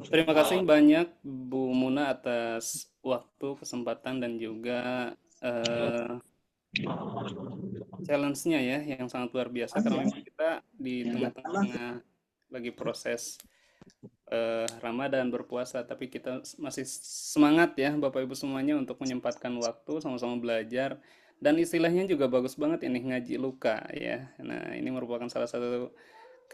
Terima kasih banyak Bu Muna atas waktu, kesempatan dan juga eh, challenge-nya ya yang sangat luar biasa karena memang kita di tengah-tengah lagi proses Ramadan berpuasa tapi kita masih semangat ya Bapak Ibu semuanya untuk menyempatkan waktu sama-sama belajar dan istilahnya juga bagus banget ini ngaji luka ya. Nah, ini merupakan salah satu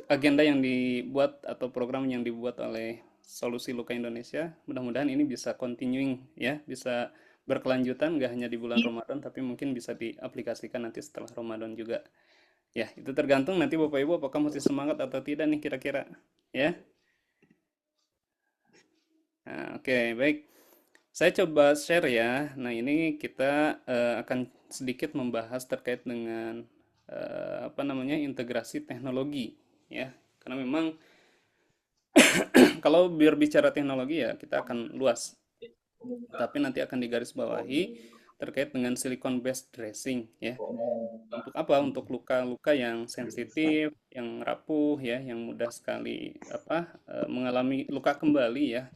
agenda yang dibuat atau program yang dibuat oleh Solusi Luka Indonesia. Mudah-mudahan ini bisa continuing ya, bisa berkelanjutan nggak hanya di bulan Ramadan tapi mungkin bisa diaplikasikan nanti setelah Ramadan juga. Ya, itu tergantung nanti Bapak Ibu apakah masih semangat atau tidak nih kira-kira. Ya. Nah, oke, baik. Saya coba share ya. Nah, ini kita akan sedikit membahas terkait dengan apa namanya integrasi teknologi ya. Karena memang kalau berbicara teknologi ya kita akan luas, tapi nanti akan digarisbawahi terkait dengan silicon based dressing ya. Untuk apa? Untuk luka-luka yang sensitif, yang rapuh ya, yang mudah sekali mengalami luka kembali ya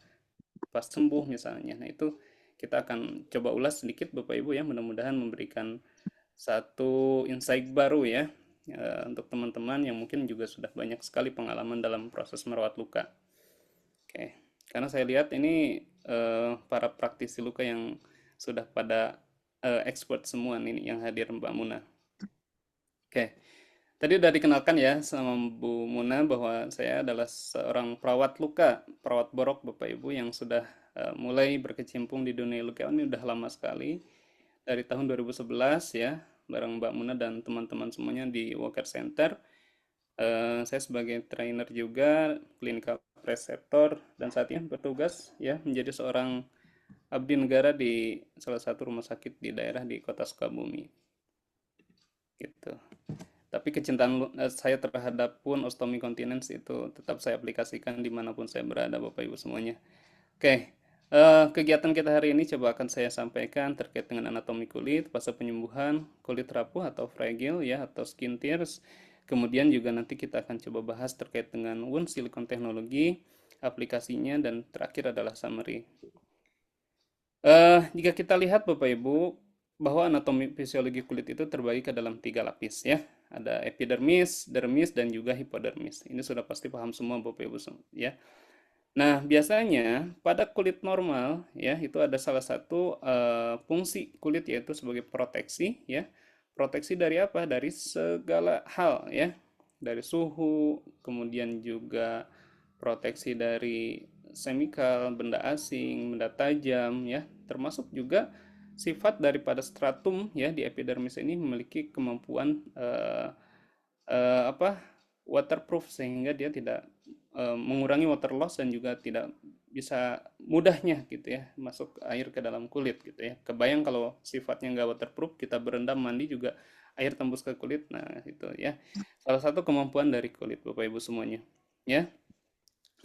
pas sembuh misalnya. Nah, itu kita akan coba ulas sedikit Bapak Ibu ya, mudah-mudahan memberikan satu insight baru ya untuk teman-teman yang mungkin juga sudah banyak sekali pengalaman dalam proses merawat luka. Oke, karena saya lihat ini para praktisi luka yang sudah pada expert semua nih yang hadir Mbak Muna. Oke, tadi udah dikenalkan ya sama Bu Muna bahwa saya adalah seorang perawat luka, perawat borok Bapak Ibu yang sudah mulai berkecimpung di dunia luka ini udah lama sekali dari tahun 2011 ya bareng Mbak Muna dan teman-teman semuanya di Walker Center. Saya sebagai trainer juga, clinical preceptor, dan saat ini bertugas ya menjadi seorang abdi negara di salah satu rumah sakit di daerah di Kota Sukabumi. Gitu. Tapi kecintaan saya terhadap pun ostomy continence itu tetap saya aplikasikan dimanapun saya berada, Bapak Ibu semuanya. Oke, kegiatan kita hari ini coba akan saya sampaikan terkait dengan anatomi kulit, fase penyembuhan, kulit rapuh atau fragile ya, atau skin tears. Kemudian juga nanti kita akan coba bahas terkait dengan wound silicone teknologi, aplikasinya, dan terakhir adalah summary. Jika kita lihat Bapak Ibu, bahwa anatomi fisiologi kulit itu terbagi ke dalam tiga lapis ya. Ada epidermis, dermis, dan juga hipodermis. Ini sudah pasti paham semua Bapak Ibu ya. Nah, biasanya pada kulit normal ya itu ada salah satu fungsi kulit yaitu sebagai proteksi ya. Proteksi dari apa? Dari segala hal ya. Dari suhu, kemudian juga proteksi dari semikal, benda asing, benda tajam ya, termasuk juga sifat daripada stratum ya di epidermis ini memiliki kemampuan apa waterproof sehingga dia tidak mengurangi water loss dan juga tidak bisa mudahnya gitu ya masuk air ke dalam kulit gitu ya. Kebayang kalau sifatnya nggak waterproof kita berendam mandi juga air tembus ke kulit. Nah, itu ya. Salah satu kemampuan dari kulit Bapak Ibu semuanya. Ya.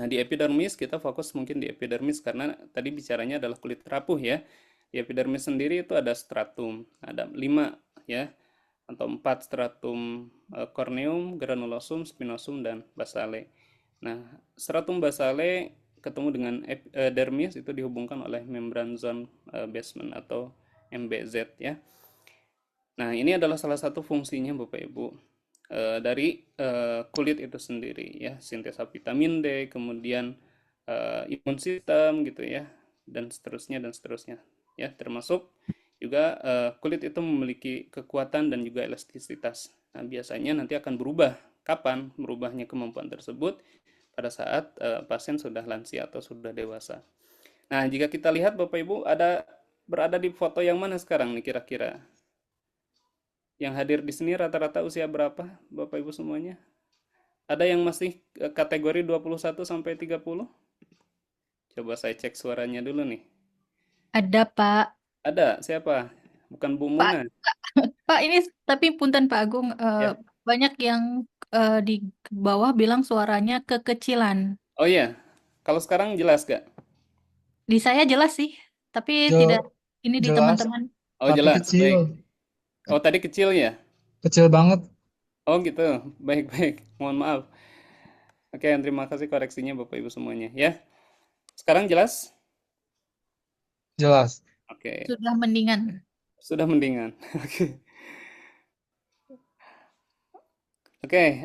Nah, di epidermis kita fokus mungkin di epidermis karena tadi bicaranya adalah kulit rapuh ya. Di epidermis sendiri itu ada stratum, ada 5 ya atau 4 stratum corneum, granulosum, spinosum dan basale. Nah, stratum basale ketemu dengan dermis itu dihubungkan oleh membran zone basement atau MBZ ya. Nah, ini adalah salah satu fungsinya Bapak Ibu dari kulit itu sendiri ya, sintesa vitamin D, kemudian imun sistem gitu ya, dan seterusnya ya, termasuk juga kulit itu memiliki kekuatan dan juga elastisitas. Nah, biasanya nanti akan berubah. Kapan berubahnya kemampuan tersebut? Pada saat pasien sudah lansia atau sudah dewasa. Nah, jika kita lihat Bapak Ibu berada di foto yang mana sekarang nih kira-kira? Yang hadir di sini rata-rata usia berapa, Bapak Ibu semuanya? Ada yang masih kategori 21 sampai 30? Coba saya cek suaranya dulu nih. Ada Pak. Ada, siapa? Bukan Bu Pak, Muna. Pak ini tapi punten Pak Agung, Ya. banyak yang di bawah bilang suaranya kekecilan. Oh iya, kalau sekarang jelas gak? Di saya jelas sih, tapi tidak ini di Jelas, teman-teman. Oh tapi jelas, kecil, baik. Oh tadi kecil ya? kecil banget. Oh gitu, baik-baik. Mohon maaf. Oke, terima kasih koreksinya Bapak Ibu semuanya ya. Sekarang jelas? Jelas. Oke, Sudah mendingan. sudah mendingan. Oke. Oke,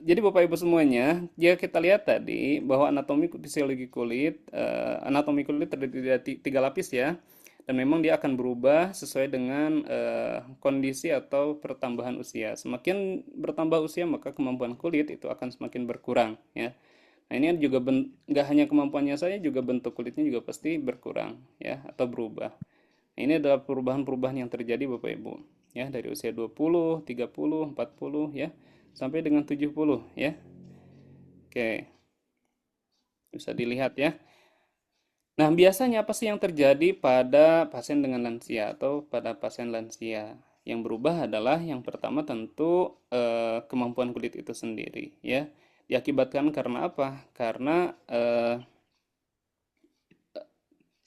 jadi Bapak Ibu semuanya, jika kita lihat tadi bahwa anatomi fisiologi kulit, anatomi kulit terdiri dari tiga lapis ya, dan memang dia akan berubah sesuai dengan kondisi atau pertambahan usia. Semakin bertambah usia, maka kemampuan kulit itu akan semakin berkurang ya. Nah ini juga nggak hanya kemampuannya saya, juga bentuk kulitnya juga pasti berkurang ya atau berubah. Nah, ini adalah perubahan-perubahan yang terjadi Bapak Ibu ya dari usia 20, 30, 40 ya sampai dengan 70 ya. Oke, bisa dilihat ya. Nah, biasanya apa sih yang terjadi pada pasien dengan lansia atau pada pasien lansia? Yang berubah adalah yang pertama tentu kemampuan kulit itu sendiri ya. Diakibatkan karena apa? Karena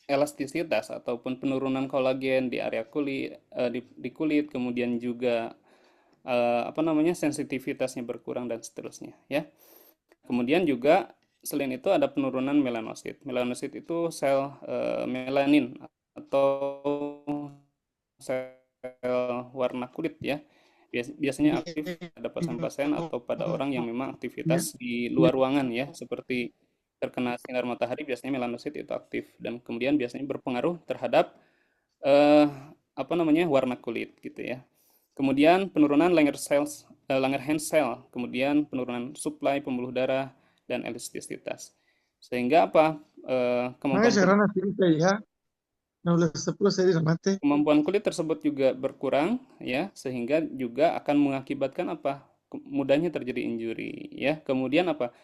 elastisitas ataupun penurunan kolagen di area kulit di kulit, kemudian juga apa namanya sensitivitasnya berkurang dan seterusnya ya. Kemudian juga selain itu ada penurunan melanosit. Melanosit itu sel melanin atau sel warna kulit ya. Biasanya aktif pada pasien-pasien atau pada orang yang memang aktivitas di luar ruangan ya, seperti terkena sinar matahari biasanya melanosit itu aktif dan kemudian biasanya berpengaruh terhadap eh, apa namanya warna kulit gitu ya. Kemudian penurunan Langerhans cell, kemudian penurunan suplai pembuluh darah dan elastisitas. Sehingga apa? Mga sarana sirita ya, na ulas sa pula sa mate. Kemampuan kulit tersebut juga berkurang ya, sehingga juga akan mengakibatkan apa? Mudahnya terjadi injury ya. Kemudian apa?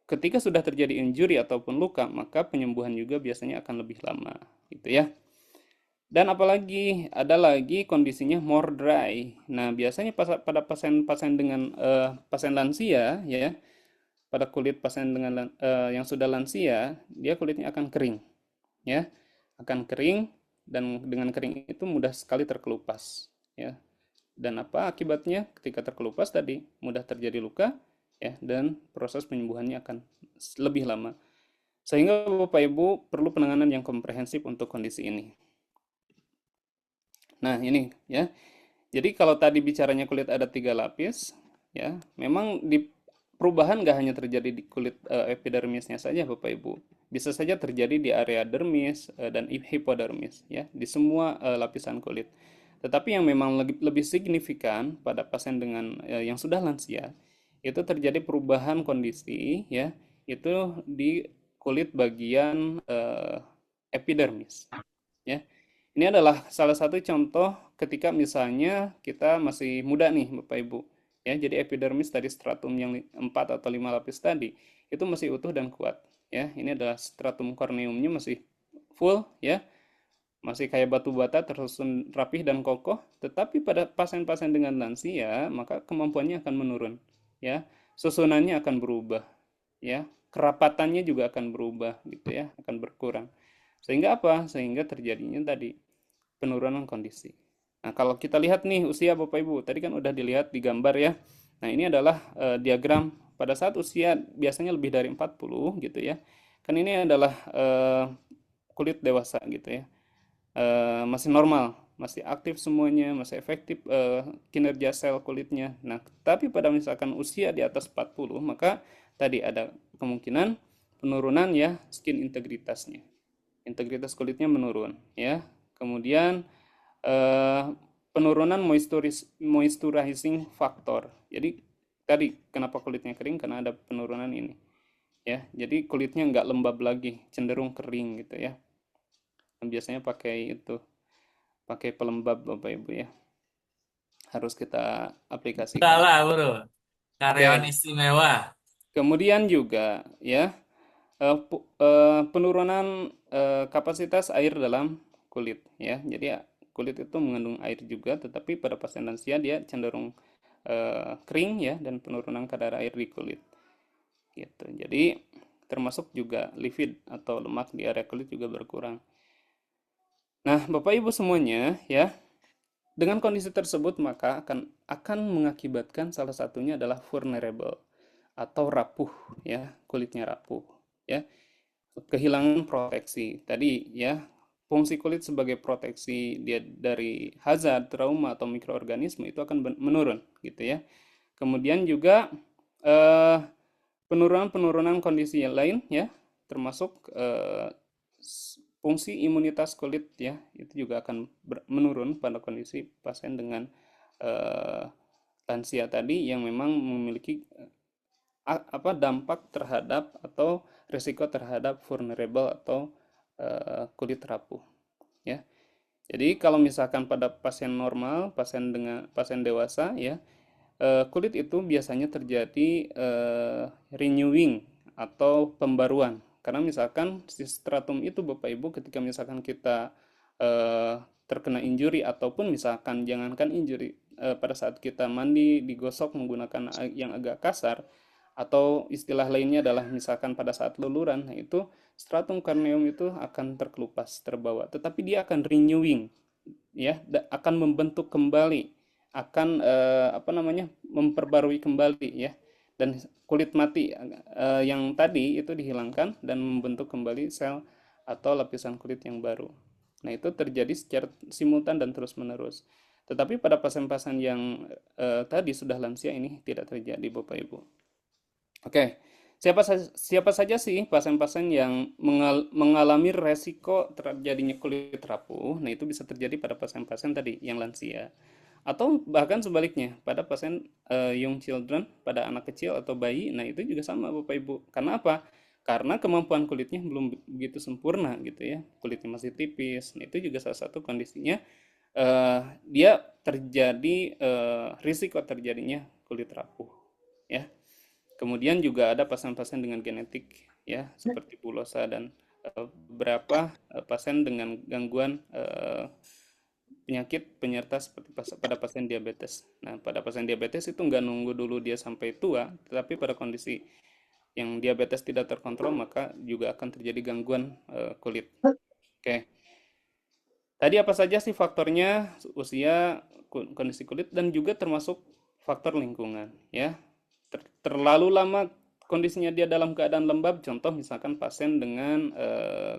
Ketika sudah terjadi injury ataupun luka, maka penyembuhan juga biasanya akan lebih lama gitu ya. Dan apalagi ada lagi kondisinya more dry. Nah, biasanya pada pasien-pasien dengan pasien lansia ya, pada kulit pasien dengan yang sudah lansia, dia kulitnya akan kering ya. Akan kering dan dengan kering itu mudah sekali terkelupas ya. Dan apa akibatnya ketika terkelupas tadi? Mudah terjadi luka ya dan proses penyembuhannya akan lebih lama. Sehingga Bapak Ibu perlu penanganan yang komprehensif untuk kondisi ini. Nah, ini ya. Jadi kalau tadi bicaranya kulit ada tiga lapis, ya, memang di perubahan nggak hanya terjadi di kulit epidermisnya saja, Bapak Ibu. Bisa saja terjadi di area dermis dan hipodermis, ya, di semua lapisan kulit. Tetapi yang memang lebih signifikan pada pasien dengan yang sudah lansia, itu terjadi perubahan kondisi, ya, itu di kulit bagian epidermis, ya. Ini adalah salah satu contoh ketika misalnya kita masih muda nih Bapak Ibu. Ya, jadi epidermis tadi stratum yang 4 atau 5 lapis tadi itu masih utuh dan kuat. Ya, ini adalah stratum corneumnya masih full ya, masih kayak batu bata tersusun rapih dan kokoh. Tetapi pada pasien-pasien dengan lansia maka kemampuannya akan menurun. Ya, susunannya akan berubah. Ya, kerapatannya juga akan berubah gitu ya, akan berkurang. Sehingga apa? Sehingga terjadinya tadi penurunan kondisi. Nah, kalau kita lihat nih usia Bapak Ibu, tadi kan udah dilihat di gambar ya. Nah, ini adalah diagram pada saat usia biasanya lebih dari 40 gitu ya. Kan ini adalah kulit dewasa gitu ya. Masih normal, masih aktif semuanya, masih efektif kinerja sel kulitnya. Nah, tapi pada misalkan usia di atas 40, maka tadi ada kemungkinan penurunan ya skin integritasnya. Integritas kulitnya menurun ya. Kemudian eh, penurunan moisturizing factor. Jadi tadi kenapa kulitnya kering karena ada penurunan ini ya. Jadi kulitnya nggak lembab lagi, cenderung kering gitu ya. Dan biasanya pakai itu, pakai pelembab Bapak Ibu ya. Harus kita aplikasikan. Salah, bro. Karyawan Oke. istimewa. Kemudian juga ya penurunan kapasitas air dalam kulit ya. Jadi ya, kulit itu mengandung air juga, tetapi pada pasien lansia dia cenderung kering ya dan penurunan kadar air di kulit gitu. Jadi termasuk juga lipid atau lemak di area kulit juga berkurang. Nah, Bapak Ibu semuanya ya, dengan kondisi tersebut maka akan mengakibatkan salah satunya adalah vulnerable atau rapuh ya, kulitnya rapuh ya. kehilangan proteksi. Tadi ya, fungsi kulit sebagai proteksi dia dari hazard, trauma atau mikroorganisme itu akan menurun gitu ya. Kemudian juga eh, penurunan kondisi yang lain ya, termasuk fungsi imunitas kulit ya, itu juga akan menurun pada kondisi pasien dengan eh, lansia tadi yang memang memiliki dampak terhadap atau risiko terhadap vulnerable atau kulit rapuh ya. Jadi kalau misalkan pada pasien normal, pasien dewasa ya, kulit itu biasanya terjadi renewing atau pembaruan. Karena misalkan si stratum itu Bapak Ibu ketika misalkan kita terkena injury ataupun misalkan jangankan injury pada saat kita mandi digosok menggunakan yang agak kasar atau istilah lainnya adalah misalkan pada saat luluran, nah itu stratum corneum itu akan terkelupas, terbawa, tetapi dia akan renewing ya, akan membentuk kembali, akan memperbarui kembali ya, dan kulit mati yang tadi itu dihilangkan dan membentuk kembali sel atau lapisan kulit yang baru. Nah itu terjadi secara simultan dan terus menerus. Tetapi pada pasien-pasien yang tadi sudah lansia ini tidak terjadi Bapak Ibu. Oke, siapa saja sih pasien-pasien yang mengalami resiko terjadinya kulit rapuh? Nah, itu bisa terjadi pada pasien-pasien tadi yang lansia. Atau bahkan sebaliknya, pada pasien young children, pada anak kecil atau bayi, nah itu juga sama Bapak Ibu. Karena apa? Karena kemampuan kulitnya belum begitu sempurna gitu ya. Kulitnya masih tipis. Nah, itu juga salah satu kondisinya dia terjadi risiko terjadinya kulit rapuh ya. Kemudian juga ada pasien-pasien dengan genetik ya seperti bulosa dan beberapa pasien dengan gangguan penyakit penyerta seperti pada pasien diabetes. Nah, pada pasien diabetes itu nggak nunggu dulu dia sampai tua, tetapi pada kondisi yang diabetes tidak terkontrol maka juga akan terjadi gangguan kulit. Oke. Tadi apa saja sih faktornya? Usia, kondisi kulit, dan juga termasuk faktor lingkungan, ya. Terlalu lama kondisinya dia dalam keadaan lembab, contoh misalkan pasien dengan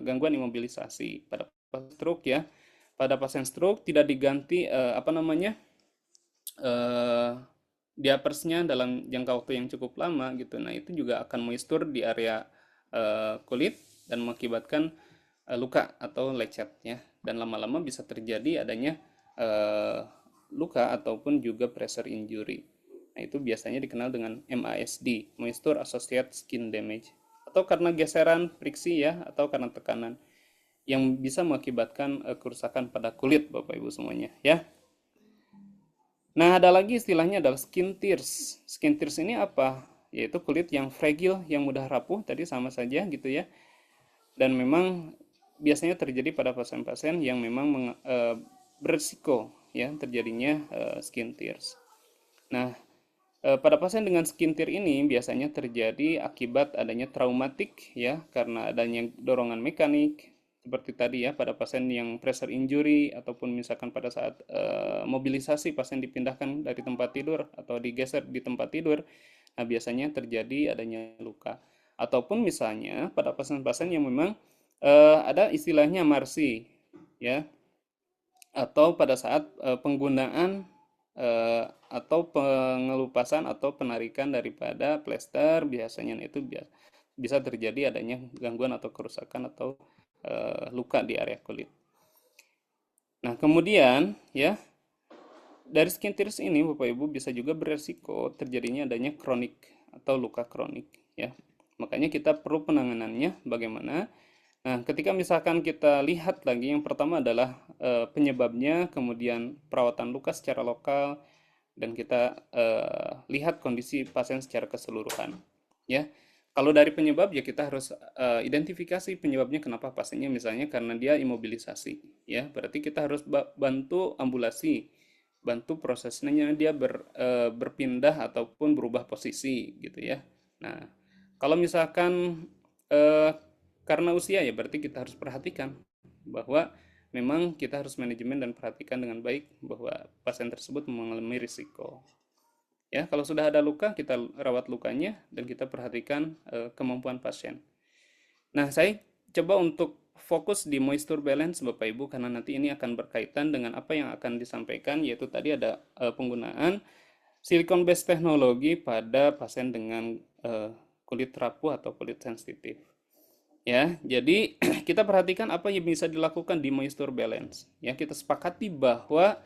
gangguan imobilisasi pada stroke ya. Pada pasien stroke tidak diganti eh, diapersnya dalam jangka waktu yang cukup lama gitu. Nah, itu juga akan moisture di area kulit dan mengakibatkan luka atau lecet ya. Dan lama-lama bisa terjadi adanya luka ataupun juga pressure injury. Nah, itu biasanya dikenal dengan MASD, Moisture Associated Skin Damage. Atau karena geseran, friksi ya, atau karena tekanan yang bisa mengakibatkan kerusakan pada kulit Bapak Ibu semuanya ya. Nah, ada lagi istilahnya adalah skin tears. Skin tears ini apa? Yaitu kulit yang fragile, yang mudah rapuh, tadi sama saja gitu ya. Dan memang biasanya terjadi pada pasien-pasien yang memang berisiko ya terjadinya skin tears. Nah, pada pasien dengan skin tear ini biasanya terjadi akibat adanya traumatik ya, karena adanya dorongan mekanik seperti tadi ya pada pasien yang pressure injury ataupun misalkan pada saat mobilisasi pasien dipindahkan dari tempat tidur atau digeser di tempat tidur. Nah, biasanya terjadi adanya luka. Ataupun misalnya pada pasien-pasien yang memang ada istilahnya marsi ya, atau pada saat penggunaan atau pengelupasan atau penarikan daripada plester, biasanya itu bisa terjadi adanya gangguan atau kerusakan atau luka di area kulit. Nah, kemudian ya dari skin tears ini Bapak Ibu bisa juga beresiko terjadinya adanya kronik atau luka kronik ya. Makanya kita perlu penanganannya bagaimana. Nah, ketika misalkan kita lihat lagi, yang pertama adalah penyebabnya, kemudian perawatan luka secara lokal, dan kita lihat kondisi pasien secara keseluruhan. Ya, kalau dari penyebab ya kita harus identifikasi penyebabnya kenapa pasiennya, misalnya karena dia imobilisasi. Ya, berarti kita harus bantu ambulasi, bantu prosesnya dia berpindah ataupun berubah posisi gitu ya. Nah, kalau misalkan eh, karena usia ya berarti kita harus perhatikan bahwa memang kita harus manajemen dan perhatikan dengan baik bahwa pasien tersebut mengalami risiko. Ya, kalau sudah ada luka kita rawat lukanya dan kita perhatikan kemampuan pasien. Nah, saya coba untuk fokus di moisture balance Bapak Ibu karena nanti ini akan berkaitan dengan apa yang akan disampaikan, yaitu tadi ada penggunaan silicone based teknologi pada pasien dengan kulit rapuh atau kulit sensitif. Ya, jadi kita perhatikan apa yang bisa dilakukan di moisture balance. Ya, kita sepakati bahwa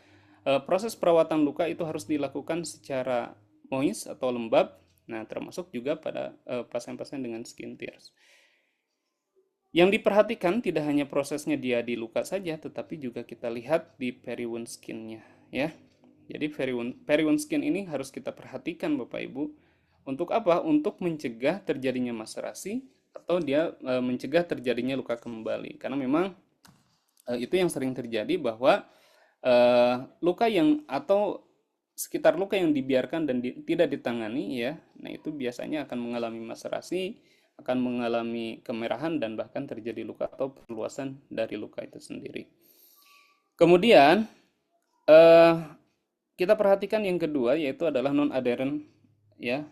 proses perawatan luka itu harus dilakukan secara moist atau lembab. Nah, termasuk juga pada pasien-pasien dengan skin tears. Yang diperhatikan tidak hanya prosesnya dia di luka saja, tetapi juga kita lihat di peri-wound skin-nya, ya. Jadi peri-wound skin ini harus kita perhatikan Bapak Ibu. Untuk apa? Untuk mencegah terjadinya maserasi atau dia mencegah terjadinya luka kembali. Karena memang itu yang sering terjadi bahwa luka yang atau sekitar luka yang dibiarkan dan tidak ditangani ya, nah itu biasanya akan mengalami maserasi, akan mengalami kemerahan dan bahkan terjadi luka atau perluasan dari luka itu sendiri. Kemudian kita perhatikan yang kedua yaitu adalah non-adherent ya.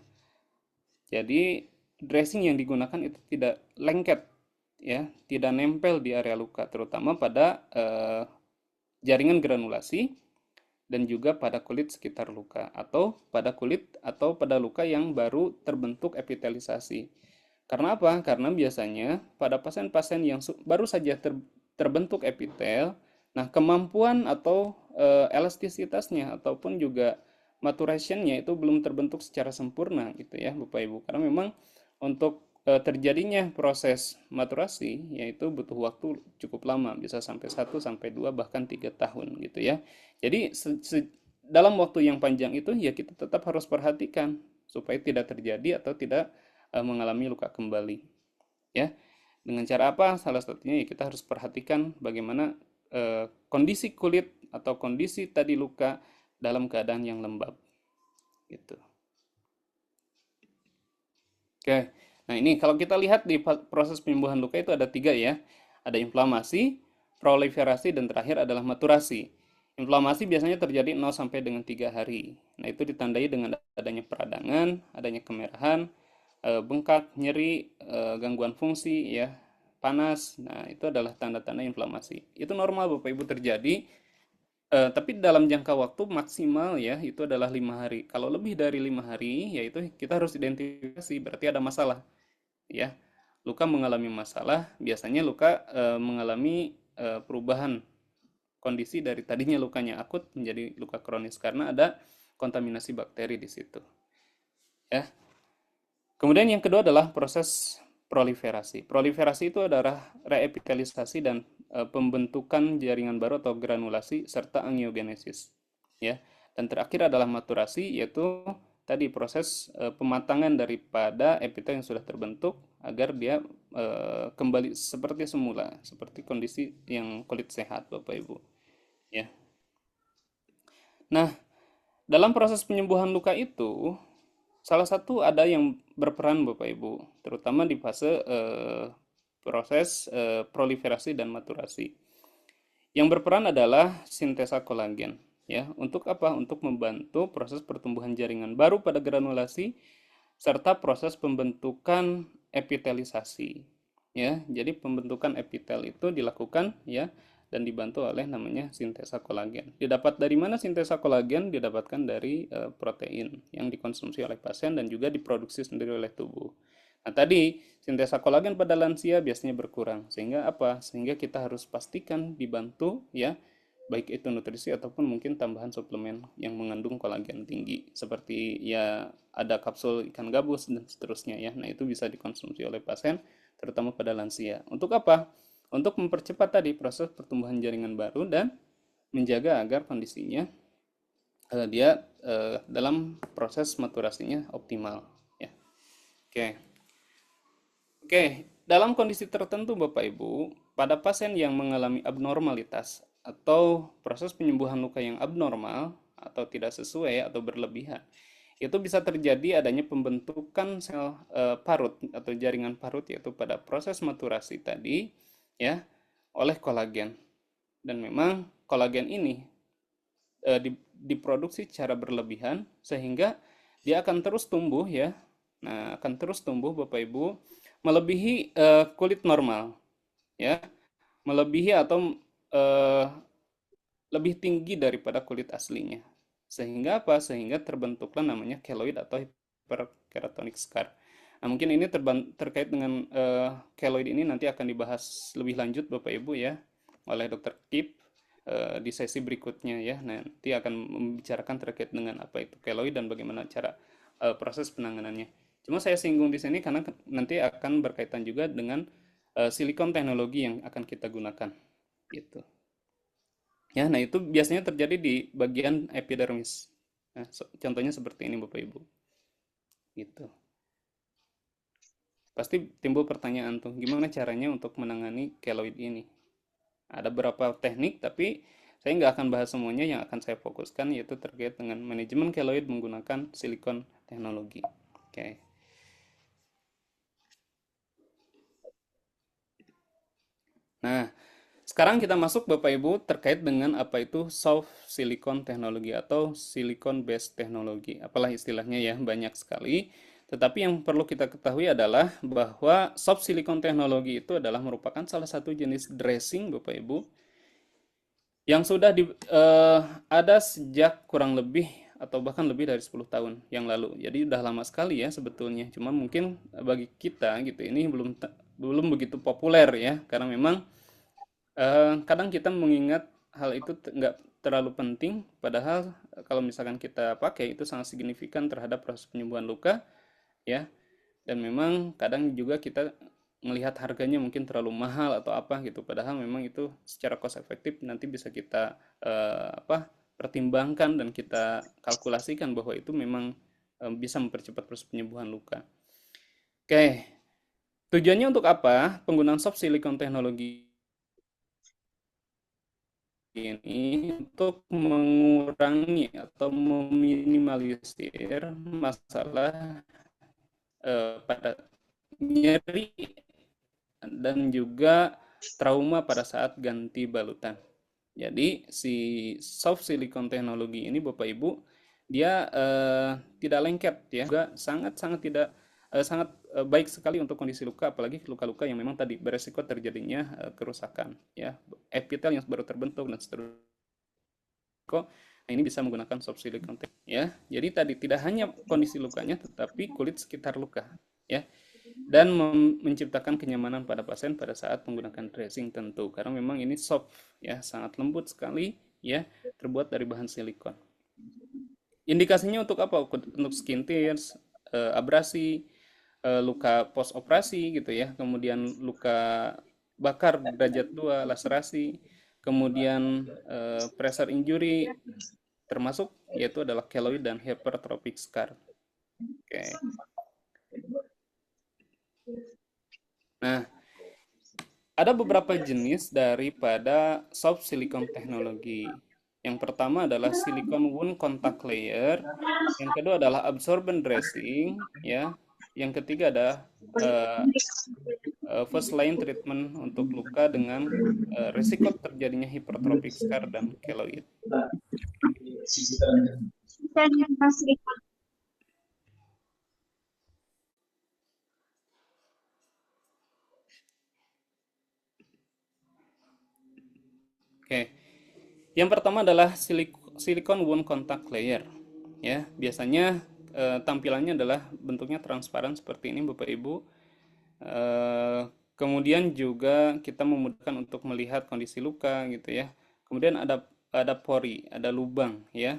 Jadi dressing yang digunakan itu tidak lengket ya, tidak nempel di area luka terutama pada jaringan granulasi dan juga pada kulit sekitar luka atau pada kulit atau pada luka yang baru terbentuk epitelisasi. Karena apa? Karena biasanya pada pasien-pasien yang baru saja terbentuk epitel, nah kemampuan atau elastisitasnya ataupun juga maturationnya itu belum terbentuk secara sempurna gitu ya Bapak Ibu. Karena memang untuk terjadinya proses maturasi yaitu butuh waktu cukup lama, bisa sampai 1 sampai 2 bahkan 3 tahun gitu ya. Jadi dalam waktu yang panjang itu ya kita tetap harus perhatikan supaya tidak terjadi atau tidak mengalami luka kembali. Ya. Dengan cara apa? Salah satunya ya kita harus perhatikan bagaimana kondisi kulit atau kondisi tadi luka dalam keadaan yang lembab. Gitu. Oke. Nah, ini kalau kita lihat di proses penyembuhan luka itu ada 3 ya. Ada inflamasi, proliferasi, dan terakhir adalah maturasi. Inflamasi biasanya terjadi 0 sampai dengan 3 hari. Nah, itu ditandai dengan adanya peradangan, adanya kemerahan, bengkak, nyeri, gangguan fungsi, ya, panas. Nah, itu adalah tanda-tanda inflamasi. Itu normal Bapak Ibu terjadi, tapi dalam jangka waktu maksimal ya, itu adalah 5 hari. Kalau lebih dari 5 hari, yaitu kita harus identifikasi, berarti ada masalah. Ya, luka mengalami masalah, biasanya luka mengalami perubahan kondisi dari tadinya lukanya akut menjadi luka kronis karena ada kontaminasi bakteri di situ. Ya. Kemudian yang kedua adalah proses proliferasi. Proliferasi itu adalah reepitelisasi dan pembentukan jaringan baru atau granulasi serta angiogenesis. Ya. Dan terakhir adalah maturasi yaitu tadi proses pematangan daripada epitel yang sudah terbentuk agar dia kembali seperti semula, seperti kondisi yang kulit sehat Bapak Ibu. Ya. Nah, dalam proses penyembuhan luka itu salah satu ada yang berperan Bapak Ibu, terutama di fase proses proliferasi dan maturasi. Yang berperan adalah sintesa kolagen. Ya, untuk apa? Untuk membantu proses pertumbuhan jaringan baru pada granulasi serta proses pembentukan epitelisasi. Ya, jadi pembentukan epitel itu dilakukan ya dan dibantu oleh namanya sintesa kolagen. Didapat dari mana sintesa kolagen? Didapatkan dari protein yang dikonsumsi oleh pasien dan juga diproduksi sendiri oleh tubuh. Nah, tadi sintesa kolagen pada lansia biasanya berkurang. Sehingga apa? Sehingga kita harus pastikan dibantu ya, baik itu nutrisi ataupun mungkin tambahan suplemen yang mengandung kolagen tinggi seperti ya ada kapsul ikan gabus dan seterusnya ya. Nah, itu bisa dikonsumsi oleh pasien terutama pada lansia. Untuk apa? Untuk mempercepat tadi proses pertumbuhan jaringan baru dan menjaga agar kondisinya dia dalam proses maturasinya optimal ya. Oke. Oke, dalam kondisi tertentu Bapak Ibu, pada pasien yang mengalami abnormalitas atau proses penyembuhan luka yang abnormal atau tidak sesuai atau berlebihan, itu bisa terjadi adanya pembentukan sel parut atau jaringan parut yaitu pada proses maturasi tadi ya oleh kolagen. Dan memang kolagen ini diproduksi secara berlebihan sehingga dia akan terus tumbuh ya. Nah, akan terus tumbuh Bapak Ibu melebihi kulit normal, ya, melebihi atau lebih tinggi daripada kulit aslinya. Sehingga apa? Sehingga terbentuklah namanya keloid atau hyperkeratonik scar. Nah, mungkin ini terkait dengan keloid ini nanti akan dibahas lebih lanjut Bapak Ibu ya oleh Dr. Kip di sesi berikutnya ya. Nanti akan membicarakan terkait dengan apa itu keloid dan bagaimana cara proses penanganannya. Cuma saya singgung di sini karena nanti akan berkaitan juga dengan silikon teknologi yang akan kita gunakan gitu. Ya, nah itu biasanya terjadi di bagian epidermis. Nah, contohnya seperti ini Bapak Ibu. Gitu. Pasti timbul pertanyaan tuh, gimana caranya untuk menangani keloid ini? Ada beberapa teknik, tapi saya nggak akan bahas semuanya. Yang akan saya fokuskan yaitu terkait dengan manajemen keloid menggunakan silikon teknologi. Oke. Nah, sekarang kita masuk Bapak Ibu terkait dengan apa itu soft silicon teknologi atau silicon based teknologi. Apalah istilahnya ya, banyak sekali. Tetapi yang perlu kita ketahui adalah bahwa soft silicon teknologi itu adalah merupakan salah satu jenis dressing Bapak Ibu yang sudah ada sejak kurang lebih atau bahkan lebih dari 10 tahun yang lalu. Jadi udah lama sekali ya sebetulnya. Cuma mungkin bagi kita gitu ini belum begitu populer ya karena memang kadang kita mengingat hal itu nggak terlalu penting, padahal kalau misalkan kita pakai itu sangat signifikan terhadap proses penyembuhan luka, ya. Dan memang kadang juga kita melihat harganya mungkin terlalu mahal atau apa gitu, padahal memang itu secara cost efektif nanti bisa kita pertimbangkan dan kita kalkulasikan bahwa itu memang bisa mempercepat proses penyembuhan luka. Oke, tujuannya untuk apa? Penggunaan soft silicon teknologi ini untuk mengurangi atau meminimalisir masalah pada nyeri dan juga trauma pada saat ganti balutan. Jadi si soft silicon teknologi ini Bapak Ibu dia tidak lengket ya, juga sangat-sangat tidak sangat baik sekali untuk kondisi luka, apalagi luka-luka yang memang tadi beresiko terjadinya kerusakan ya, epitel yang baru terbentuk dan seterusnya. Nah, ini bisa menggunakan soft silicon ya. Jadi tadi tidak hanya kondisi lukanya tetapi kulit sekitar luka ya. Dan menciptakan kenyamanan pada pasien pada saat menggunakan dressing tentu karena memang ini soft ya, sangat lembut sekali ya, terbuat dari bahan silikon. Indikasinya untuk apa? Untuk skin tears, abrasi, luka post operasi gitu ya, kemudian luka bakar derajat 2, laserasi, kemudian pressure injury, termasuk yaitu adalah keloid dan hypertrophic scar. Oke. Nah, ada beberapa jenis daripada soft silicon teknologi. Yang pertama adalah silicone wound contact layer, yang kedua adalah absorbent dressing, ya. Yang ketiga ada first line treatment untuk luka dengan risiko terjadinya hypertrophic scar dan keloid. Oke, yang pertama adalah silicone wound contact layer. Ya, biasanya tampilannya adalah bentuknya transparan seperti ini, Bapak Ibu. Kemudian juga kita memudahkan untuk melihat kondisi luka gitu ya. Kemudian ada pori, ada lubang ya.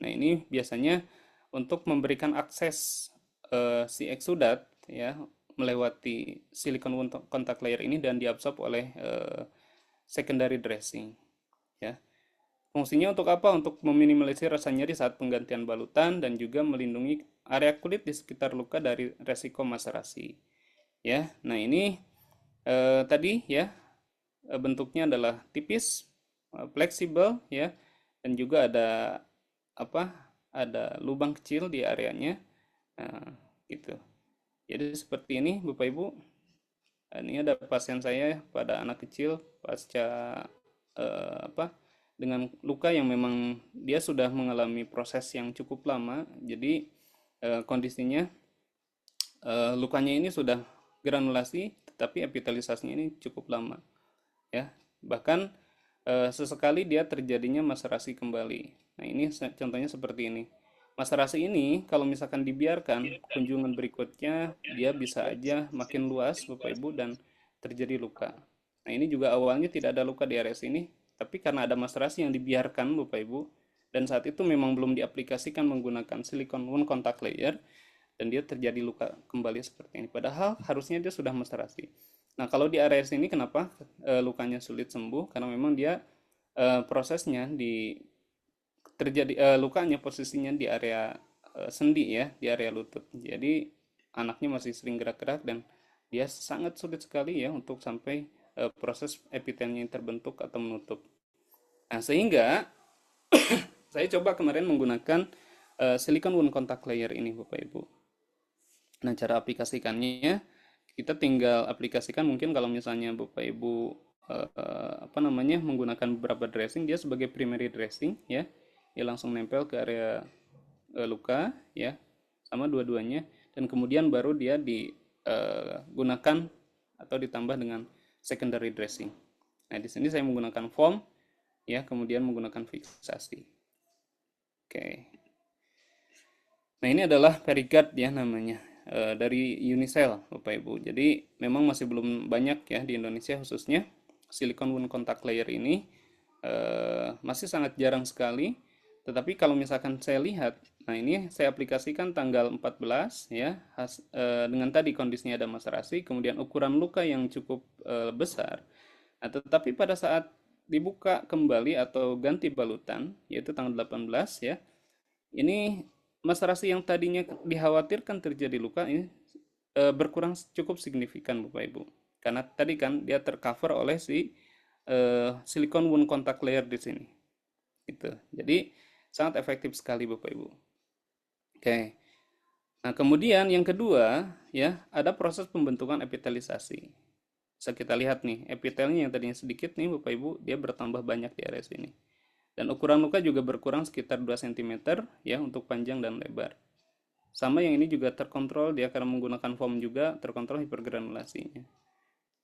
Nah, ini biasanya untuk memberikan akses si eksudat ya melewati silicone wound contact layer ini dan diabsorb oleh secondary dressing ya. Fungsinya untuk apa? Untuk meminimalisir rasa nyeri saat penggantian balutan dan juga melindungi area kulit di sekitar luka dari resiko maserasi. Ya, nah ini tadi ya bentuknya adalah tipis, fleksibel ya, dan juga ada apa? Ada lubang kecil di areanya, nah, gitu. Jadi seperti ini, Bapak Ibu. Ini ada pasien saya pada anak kecil pasca dengan luka yang memang dia sudah mengalami proses yang cukup lama. Jadi kondisinya lukanya ini sudah granulasi, tetapi epitelisasinya ini cukup lama, ya. Bahkan sesekali dia terjadinya maserasi kembali. Nah, ini contohnya seperti ini. Maserasi ini kalau misalkan dibiarkan, kunjungan berikutnya dia bisa aja makin luas Bapak Ibu dan terjadi luka. Nah, ini juga awalnya tidak ada luka di area sini, tapi karena ada maserasi yang dibiarkan Bapak Ibu, dan saat itu memang belum diaplikasikan menggunakan silicone wound contact layer, dan dia terjadi luka kembali seperti ini. Padahal harusnya dia sudah maserasi. Nah, kalau di area sini kenapa lukanya sulit sembuh? Karena memang dia prosesnya terjadi lukanya posisinya di area sendi ya, di area lutut. Jadi anaknya masih sering gerak-gerak dan dia sangat sulit sekali ya untuk sampai proses epitelnya terbentuk atau menutup. Nah, sehingga saya coba kemarin menggunakan silicone wound contact layer ini Bapak Ibu. Nah, cara aplikasikannya kita tinggal aplikasikan mungkin kalau misalnya Bapak Ibu menggunakan beberapa dressing, dia sebagai primary dressing ya. Dia langsung nempel ke area luka ya, sama dua-duanya, dan kemudian baru dia digunakan atau ditambah dengan secondary dressing. Nah, di sini saya menggunakan foam ya, kemudian menggunakan fiksasi. Oke. Nah, ini adalah Perigard ya namanya, dari Unicell Bapak Ibu. Jadi memang masih belum banyak ya di Indonesia khususnya silicone wound contact layer ini masih sangat jarang sekali. Tetapi kalau misalkan saya lihat, nah ini saya aplikasikan tanggal 14 ya, dengan tadi kondisinya ada maserasi, kemudian ukuran luka yang cukup besar. Nah, tetapi pada saat dibuka kembali atau ganti balutan, yaitu tanggal 18 ya, ini maserasi yang tadinya dikhawatirkan terjadi luka ini berkurang cukup signifikan Bapak Ibu. Karena tadi kan dia tercover oleh si silicone wound contact layer di sini. Gitu. Jadi sangat efektif sekali Bapak Ibu. Oke. Nah, kemudian yang kedua ya, ada proses pembentukan epitelisasi. Bisa kita lihat nih, epitelnya yang tadinya sedikit nih Bapak Ibu, dia bertambah banyak di area sini. Dan ukuran luka juga berkurang sekitar 2 cm ya untuk panjang dan lebar. Sama yang ini juga terkontrol, dia karena menggunakan foam juga terkontrol hipergranulasinya.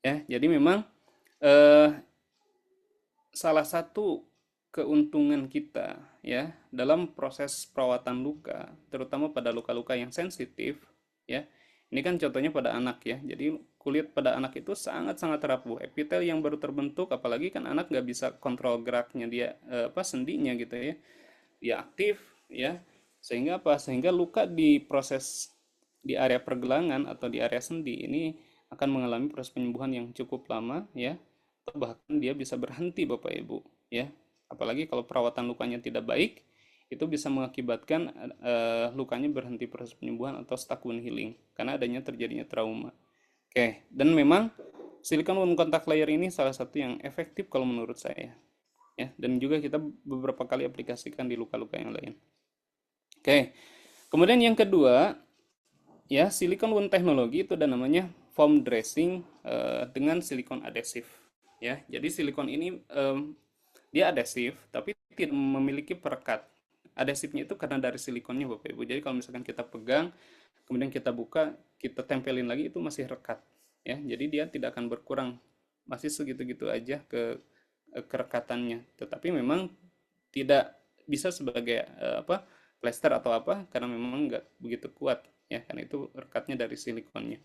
Ya, jadi memang salah satu keuntungan kita ya dalam proses perawatan luka, terutama pada luka-luka yang sensitif ya. Ini kan contohnya pada anak ya. Jadi kulit pada anak itu sangat-sangat rapuh. Epitel yang baru terbentuk, apalagi kan anak nggak bisa kontrol geraknya dia sendinya gitu ya. Dia aktif ya. Sehingga apa? Sehingga luka di proses di area pergelangan atau di area sendi ini akan mengalami proses penyembuhan yang cukup lama ya. Atau bahkan dia bisa berhenti Bapak Ibu ya. Apalagi kalau perawatan lukanya tidak baik, itu bisa mengakibatkan lukanya berhenti proses penyembuhan atau stuck wound healing karena adanya terjadinya trauma. Oke, dan memang silicone wound contact layer ini salah satu yang efektif kalau menurut saya. Ya, dan juga kita beberapa kali aplikasikan di luka-luka yang lain. Oke. Kemudian yang kedua, ya, silicone wound technology itu ada namanya foam dressing dengan silikon adhesif. Ya, jadi silikon ini dia adhesif tapi tidak memiliki perekat. Adhesifnya itu karena dari silikonnya Bapak Ibu. Jadi kalau misalkan kita pegang, kemudian kita buka, kita tempelin lagi itu masih rekat. Ya, jadi dia tidak akan berkurang, masih segitu-gitu aja kerekatannya. Tetapi memang tidak bisa sebagai plester atau apa karena memang nggak begitu kuat ya, karena itu rekatnya dari silikonnya.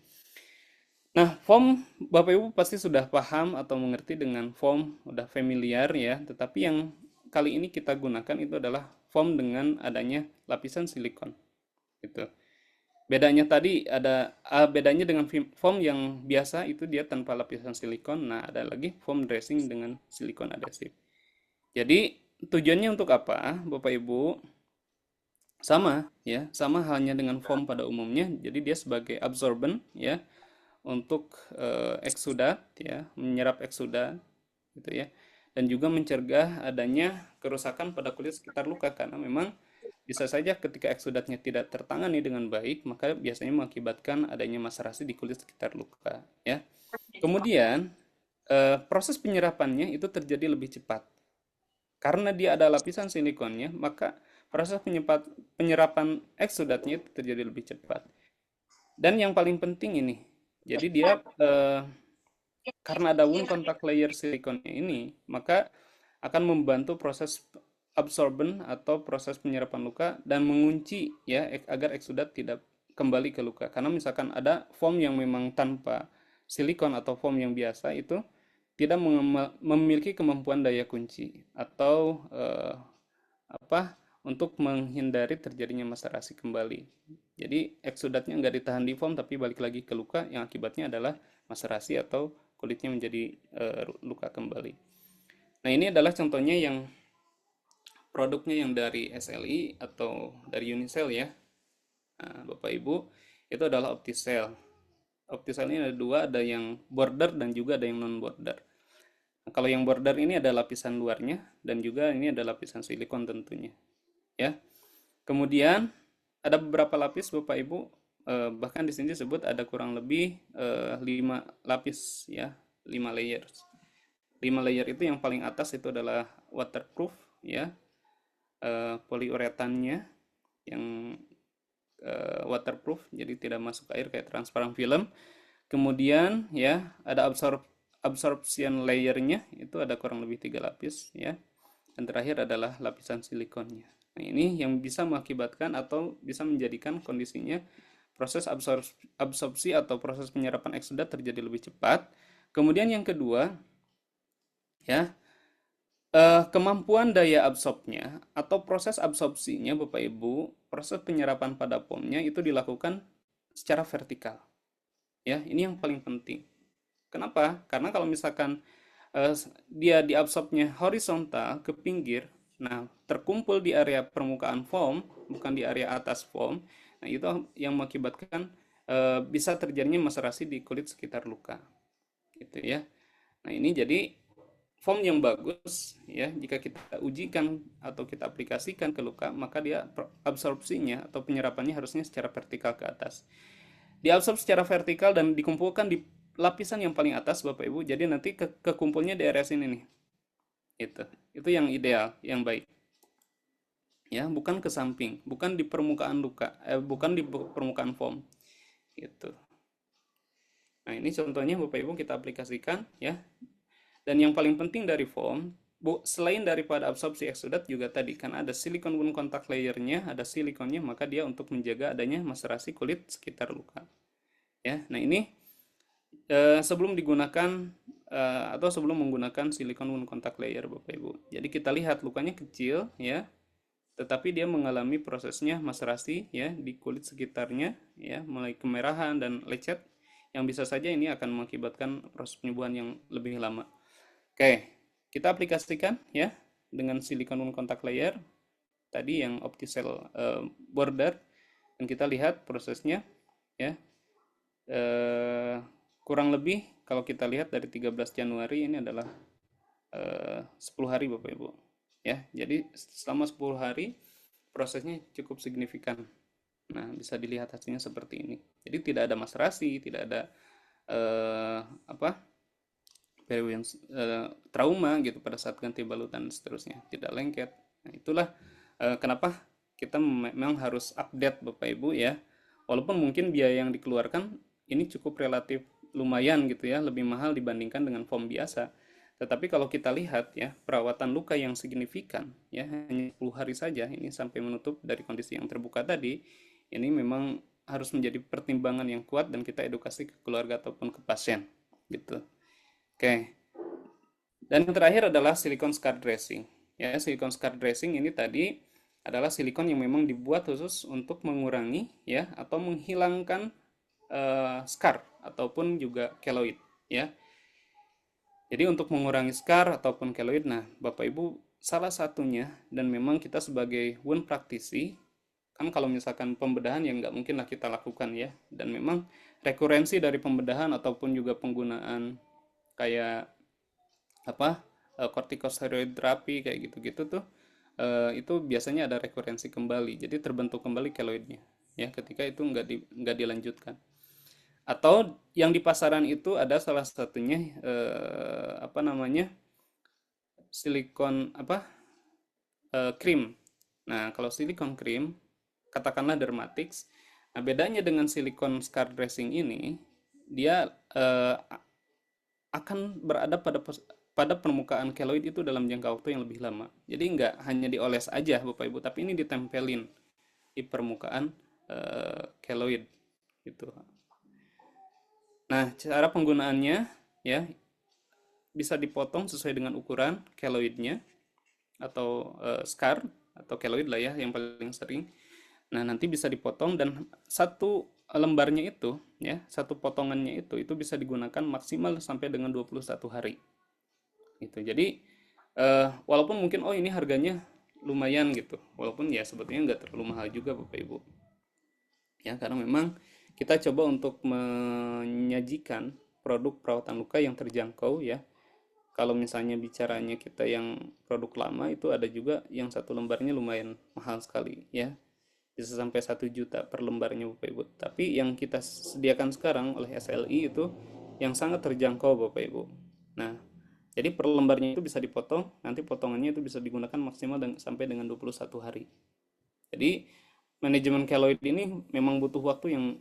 Nah, foam Bapak Ibu pasti sudah paham atau mengerti dengan foam, udah familiar ya. Tetapi yang kali ini kita gunakan itu adalah foam dengan adanya lapisan silikon. Gitu. Bedanya tadi bedanya dengan foam yang biasa itu dia tanpa lapisan silikon. Nah, ada lagi foam dressing dengan silikon adhesif. Jadi tujuannya untuk apa, Bapak Ibu? Sama ya, sama halnya dengan foam pada umumnya. Jadi dia sebagai absorbent ya untuk eksudat ya, menyerap eksudat gitu ya. Dan juga mencegah adanya kerusakan pada kulit sekitar luka karena memang bisa saja ketika eksudatnya tidak tertangani dengan baik, maka biasanya mengakibatkan adanya maserasi di kulit sekitar luka ya. Kemudian proses penyerapannya itu terjadi lebih cepat. Karena dia ada lapisan silikonnya, maka proses penyerapan eksudatnya itu terjadi lebih cepat. Dan yang paling penting ini, Jadi dia karena ada wound contact layer silikonnya ini, maka akan membantu proses absorben atau proses penyerapan luka dan mengunci ya agar eksudat tidak kembali ke luka. Karena misalkan ada foam yang memang tanpa silikon atau foam yang biasa itu tidak memiliki kemampuan daya kunci atau apa untuk menghindari terjadinya maserasi kembali. Jadi eksudatnya nggak ditahan di foam tapi balik lagi ke luka yang akibatnya adalah maserasi atau kulitnya menjadi luka kembali. Nah, ini adalah contohnya yang produknya yang dari SLI atau dari Unicell ya. Nah, Bapak Ibu, itu adalah Opticell. Opticell ini ada dua, ada yang border dan juga ada yang non border. Nah, kalau yang border ini ada lapisan luarnya dan juga ini ada lapisan silikon tentunya. Ya. Kemudian ada beberapa lapis Bapak Ibu, bahkan di sini disebut ada kurang lebih 5 lapis ya, 5 layers. 5 layer itu yang paling atas itu adalah waterproof ya, poliuretannya yang waterproof jadi tidak masuk air kayak transparan film. Kemudian ya ada absorption layernya itu ada kurang lebih 3 lapis ya. Dan terakhir adalah lapisan silikonnya. Nah, ini yang bisa mengakibatkan atau bisa menjadikan kondisinya proses absorpsi atau proses penyerapan eksudat terjadi lebih cepat. Kemudian yang kedua ya, kemampuan daya absorbnya atau proses absorpsinya Bapak Ibu, proses penyerapan pada foamnya itu dilakukan secara vertikal. Ya, ini yang paling penting. Kenapa? Karena kalau misalkan dia diabsorbnya horizontal ke pinggir, nah terkumpul di area permukaan foam, bukan di area atas foam. Nah, itu yang mengakibatkan bisa terjadinya maserasi di kulit sekitar luka. Gitu ya. Nah, ini jadi foam yang bagus ya jika kita ujikan atau kita aplikasikan ke luka maka dia absorpsinya atau penyerapannya harusnya secara vertikal ke atas. Diabsorb secara vertikal dan dikumpulkan di lapisan yang paling atas Bapak Ibu. Jadi nanti kekumpulnya di area sini nih. Itu yang ideal, yang baik. Ya, bukan ke samping, bukan di permukaan luka, bukan di permukaan foam. Gitu. Nah, ini contohnya Bapak Ibu kita aplikasikan ya. Dan yang paling penting dari foam, selain daripada absorpsi eksudat juga tadi kan ada silikon wound contact layernya, ada silikonnya, maka dia untuk menjaga adanya maserasi kulit sekitar luka. Ya, nah ini sebelum digunakan atau sebelum menggunakan silikon wound contact layer Bapak Ibu. Jadi kita lihat lukanya kecil ya, tetapi dia mengalami prosesnya maserasi ya di kulit sekitarnya ya, mulai kemerahan dan lecet yang bisa saja ini akan mengakibatkan proses penyembuhan yang lebih lama. Oke, kita aplikasikan ya dengan silikon wound contact layer tadi yang Opticell border dan kita lihat prosesnya ya. Kurang lebih kalau kita lihat dari 13 Januari ini adalah 10 hari Bapak Ibu. Ya, jadi selama 10 hari prosesnya cukup signifikan. Nah, bisa dilihat hasilnya seperti ini. Jadi tidak ada maserasi, tidak ada apa? Trauma gitu pada saat ganti balut dan seterusnya, tidak lengket. Nah, itulah kenapa kita memang harus update Bapak Ibu ya. Walaupun mungkin biaya yang dikeluarkan ini cukup relatif lumayan gitu ya, lebih mahal dibandingkan dengan foam biasa. Tetapi kalau kita lihat ya, perawatan luka yang signifikan ya hanya 10 hari saja ini sampai menutup dari kondisi yang terbuka tadi, ini memang harus menjadi pertimbangan yang kuat dan kita edukasi ke keluarga ataupun ke pasien gitu. Oke. Dan yang terakhir adalah silikon scar dressing. Ya, silikon scar dressing ini tadi adalah silikon yang memang dibuat khusus untuk mengurangi ya atau menghilangkan scar ataupun juga keloid ya. Jadi untuk mengurangi scar ataupun keloid, nah Bapak Ibu salah satunya dan memang kita sebagai wound praktisi kan kalau misalkan pembedahan yang nggak mungkin lah kita lakukan ya, dan memang rekurensi dari pembedahan ataupun juga penggunaan kayak apa kortikosteroid terapi kayak gitu-gitu tuh itu biasanya ada rekurensi kembali, jadi terbentuk kembali keloidnya ya ketika itu nggak dilanjutkan. Atau yang di pasaran itu ada salah satunya apa namanya silikon apa krim. Nah kalau silikon krim katakanlah Dermatix. Nah bedanya dengan silikon scar dressing ini dia akan berada pada permukaan keloid itu dalam jangka waktu yang lebih lama. Jadi nggak hanya dioles aja Bapak Ibu, tapi ini ditempelin di permukaan keloid gitu. Nah, cara penggunaannya ya bisa dipotong sesuai dengan ukuran keloidnya atau scar atau keloid lah ya yang paling sering. Nah, nanti bisa dipotong dan satu lembarnya itu ya, satu potongannya itu bisa digunakan maksimal sampai dengan 21 hari. Gitu. Jadi walaupun mungkin oh ini harganya lumayan gitu. Walaupun ya sebetulnya nggak terlalu mahal juga Bapak Ibu. Ya, karena memang kita coba untuk menyajikan produk perawatan luka yang terjangkau ya. Kalau misalnya bicaranya kita yang produk lama itu ada juga yang satu lembarnya lumayan mahal sekali ya. Bisa sampai 1 juta per lembarnya Bapak Ibu. Tapi yang kita sediakan sekarang oleh SLI itu yang sangat terjangkau Bapak Ibu. Nah, jadi per lembarnya itu bisa dipotong, nanti potongannya itu bisa digunakan maksimal sampai dengan 21 hari. Jadi manajemen keloid ini memang butuh waktu yang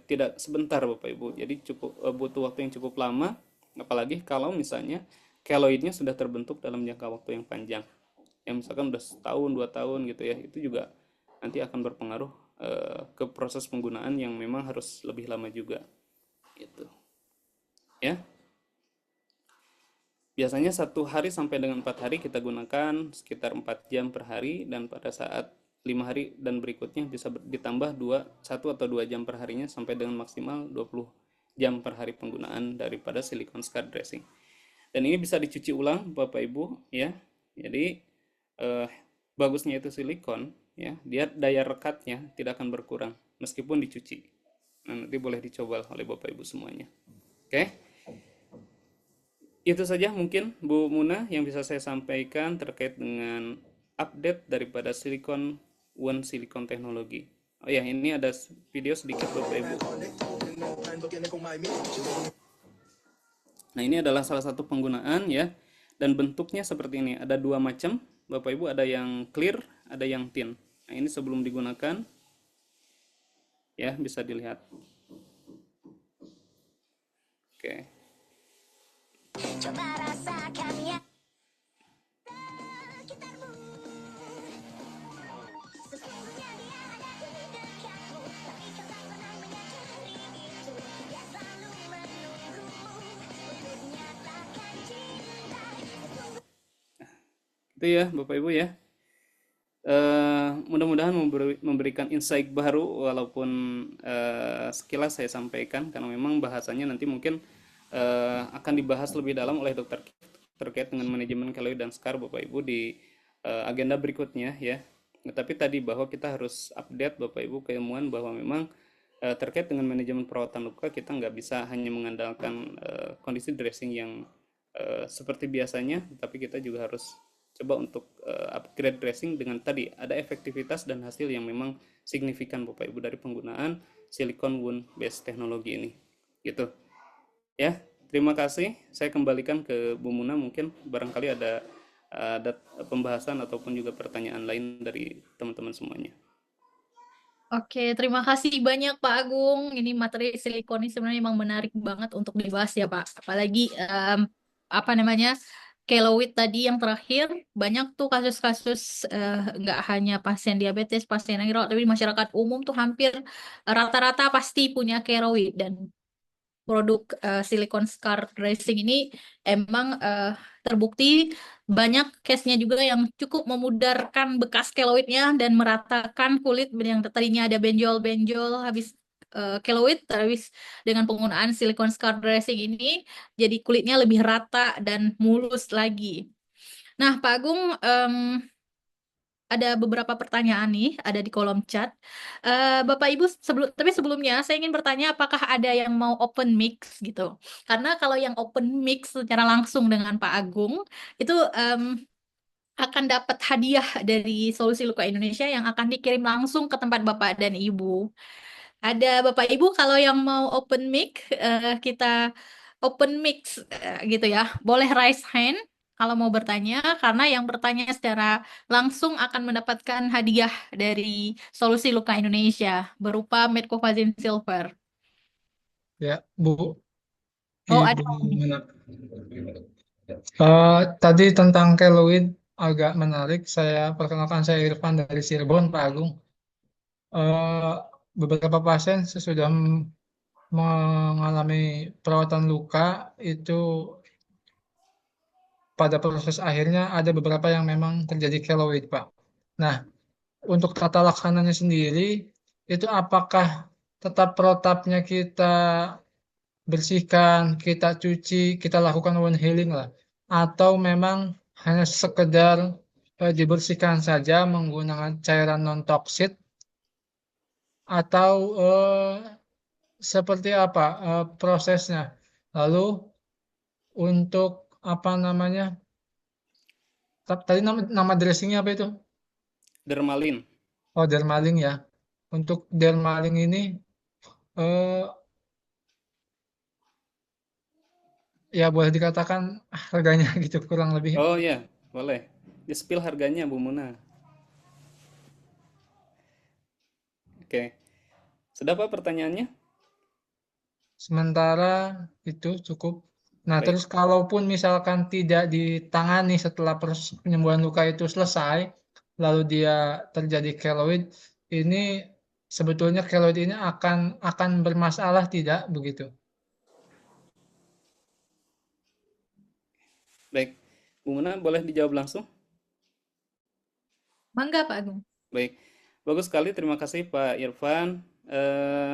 tidak sebentar Bapak Ibu. Jadi cukup butuh waktu yang cukup lama, apalagi kalau misalnya keloidnya sudah terbentuk dalam jangka waktu yang panjang. Yang misalkan udah setahun, 2 tahun gitu ya, itu juga nanti akan berpengaruh ke proses penggunaan yang memang harus lebih lama juga. Gitu. Ya. Biasanya 1 hari sampai dengan 4 hari kita gunakan sekitar 4 jam per hari, dan pada saat 5 hari dan berikutnya bisa ditambah 1 atau 2 jam per harinya sampai dengan maksimal 20 jam per hari penggunaan daripada silikon scar dressing. Dan ini bisa dicuci ulang Bapak Ibu ya. Jadi bagusnya itu silikon ya, dia daya rekatnya tidak akan berkurang meskipun dicuci. Nah, nanti boleh dicoba oleh Bapak Ibu semuanya. Oke. Itu saja mungkin Bu Muna yang bisa saya sampaikan terkait dengan update daripada Silicon One Silicon Technology. Oh ya, ini ada video sedikit Bapak Ibu. Nah, ini adalah salah satu penggunaan ya, dan bentuknya seperti ini. Ada 2 macam Bapak Ibu, ada yang clear, ada yang thin. Nah, ini sebelum digunakan ya, bisa dilihat. Oke. Coba rasakan ya. Itu ya Bapak Ibu ya. Mudah-mudahan memberikan insight baru walaupun sekilas saya sampaikan, karena memang bahasanya nanti mungkin akan dibahas lebih dalam oleh dokter terkait dengan manajemen keloid dan scar Bapak Ibu di agenda berikutnya ya. Tapi tadi bahwa kita harus update Bapak Ibu keilmuan bahwa memang terkait dengan manajemen perawatan luka kita nggak bisa hanya mengandalkan kondisi dressing yang seperti biasanya, tapi kita juga harus coba untuk upgrade dressing dengan tadi ada efektivitas dan hasil yang memang signifikan Bapak Ibu dari penggunaan silicone wound based teknologi ini. Gitu. Ya, terima kasih. Saya kembalikan ke Bu Muna, mungkin barangkali ada pembahasan ataupun juga pertanyaan lain dari teman-teman semuanya. Oke, terima kasih banyak Pak Agung. Ini materi silikon ini sebenarnya memang menarik banget untuk dibahas ya Pak. Apalagi apa namanya, keloid tadi yang terakhir, banyak tuh kasus-kasus nggak hanya pasien diabetes, pasien yang dirawat, tapi di masyarakat umum tuh hampir rata-rata pasti punya keloid. Dan produk silicone scar dressing ini emang terbukti banyak case-nya juga yang cukup memudarkan bekas keloidnya dan meratakan kulit yang tadinya ada benjol-benjol habis keloid, habis dengan penggunaan silicone scar dressing ini jadi kulitnya lebih rata dan mulus lagi. Nah, Pak Agung, ada beberapa pertanyaan nih, ada di kolom chat. Bapak Ibu, tapi sebelumnya saya ingin bertanya apakah ada yang mau open mix gitu. Karena kalau yang open mix secara langsung dengan Pak Agung, itu akan dapat hadiah dari Solusi Luka Indonesia yang akan dikirim langsung ke tempat Bapak dan Ibu. Ada Bapak Ibu kalau yang mau open mic, kita open mix gitu ya. Boleh raise hand kalau mau bertanya, karena yang bertanya secara langsung akan mendapatkan hadiah dari Solusi Luka Indonesia berupa Medcovazin Silver. Ya, Bu, Oh, Ibu ada. Muna. Tadi tentang keloid agak menarik. Perkenalkan, saya Irfan dari Cirebon, Pak Agung. Eh, Beberapa pasien sesudah mengalami perawatan luka itu pada proses akhirnya ada beberapa yang memang terjadi keloid, Pak. Nah, untuk tata laksananya sendiri, itu apakah tetap protapnya kita bersihkan, kita cuci, kita lakukan wound healing lah, atau memang hanya sekedar dibersihkan saja menggunakan cairan non toksit, atau seperti apa prosesnya? Lalu untuk apa namanya? Tadi nama dressingnya apa itu? Dermalin. Oh, dermaling ya. Untuk dermaling ini eh, ya boleh dikatakan harganya gitu kurang lebih. Oh ya, boleh. Di-spill harganya Bu Muna. Oke. Sudah Pak pertanyaannya? Sementara itu cukup. Nah, Baik. terus kalaupun misalkan tidak ditangani setelah proses penyembuhan luka itu selesai, lalu dia terjadi keloid, ini sebetulnya keloid ini akan bermasalah tidak begitu? Baik. Bu Muna boleh dijawab langsung? Mangga, Pak Agung. Baik. Bagus sekali, terima kasih Pak Irfan.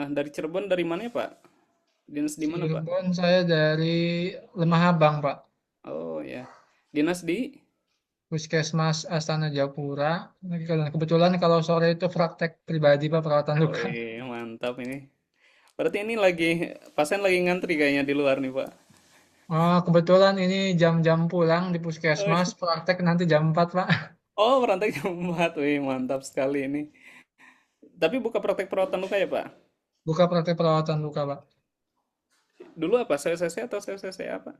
Dari Cirebon dari mana ya Pak? Dinas di mana Pak? Cirebon saya dari Lemah Abang, Pak. Oh ya. Dinas di? Puskesmas Astana Japura. Kebetulan kalau sore itu praktek pribadi, Pak, perawatan luka. Wih, mantap ini. Berarti ini lagi pasien lagi ngantri kayaknya di luar nih Pak. Oh, kebetulan ini jam-jam pulang di Oh, puskesmas, praktek nanti jam 4, Pak. oh berantai jam 4. Wih, mantap sekali ini. Tapi buka praktek perawatan luka ya Pak? Buka praktek perawatan luka, Pak. Dulu apa? CSSC atau CSSC apa?